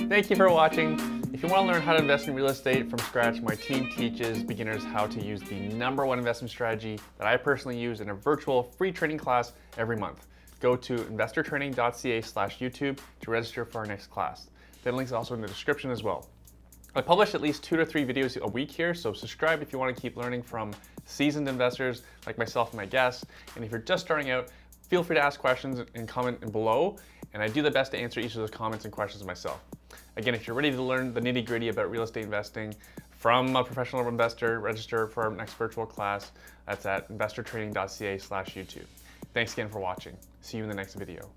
Thank you for watching. If you want to learn how to invest in real estate from scratch, my team teaches beginners how to use the #1 investment strategy that I personally use in a virtual free training class every month. Go to investortraining.ca/YouTube to register for our next class. The link is also in the description as well. I publish at least 2 to 3 videos a week here, so subscribe if you want to keep learning from seasoned investors like myself and my guests. And if you're just starting out, feel free to ask questions and comment below, and I do the best to answer each of those comments and questions myself. Again, if you're ready to learn the nitty-gritty about real estate investing from a professional investor, register for our next virtual class. That's at investortraining.ca/YouTube. Thanks again for watching. See you in the next video.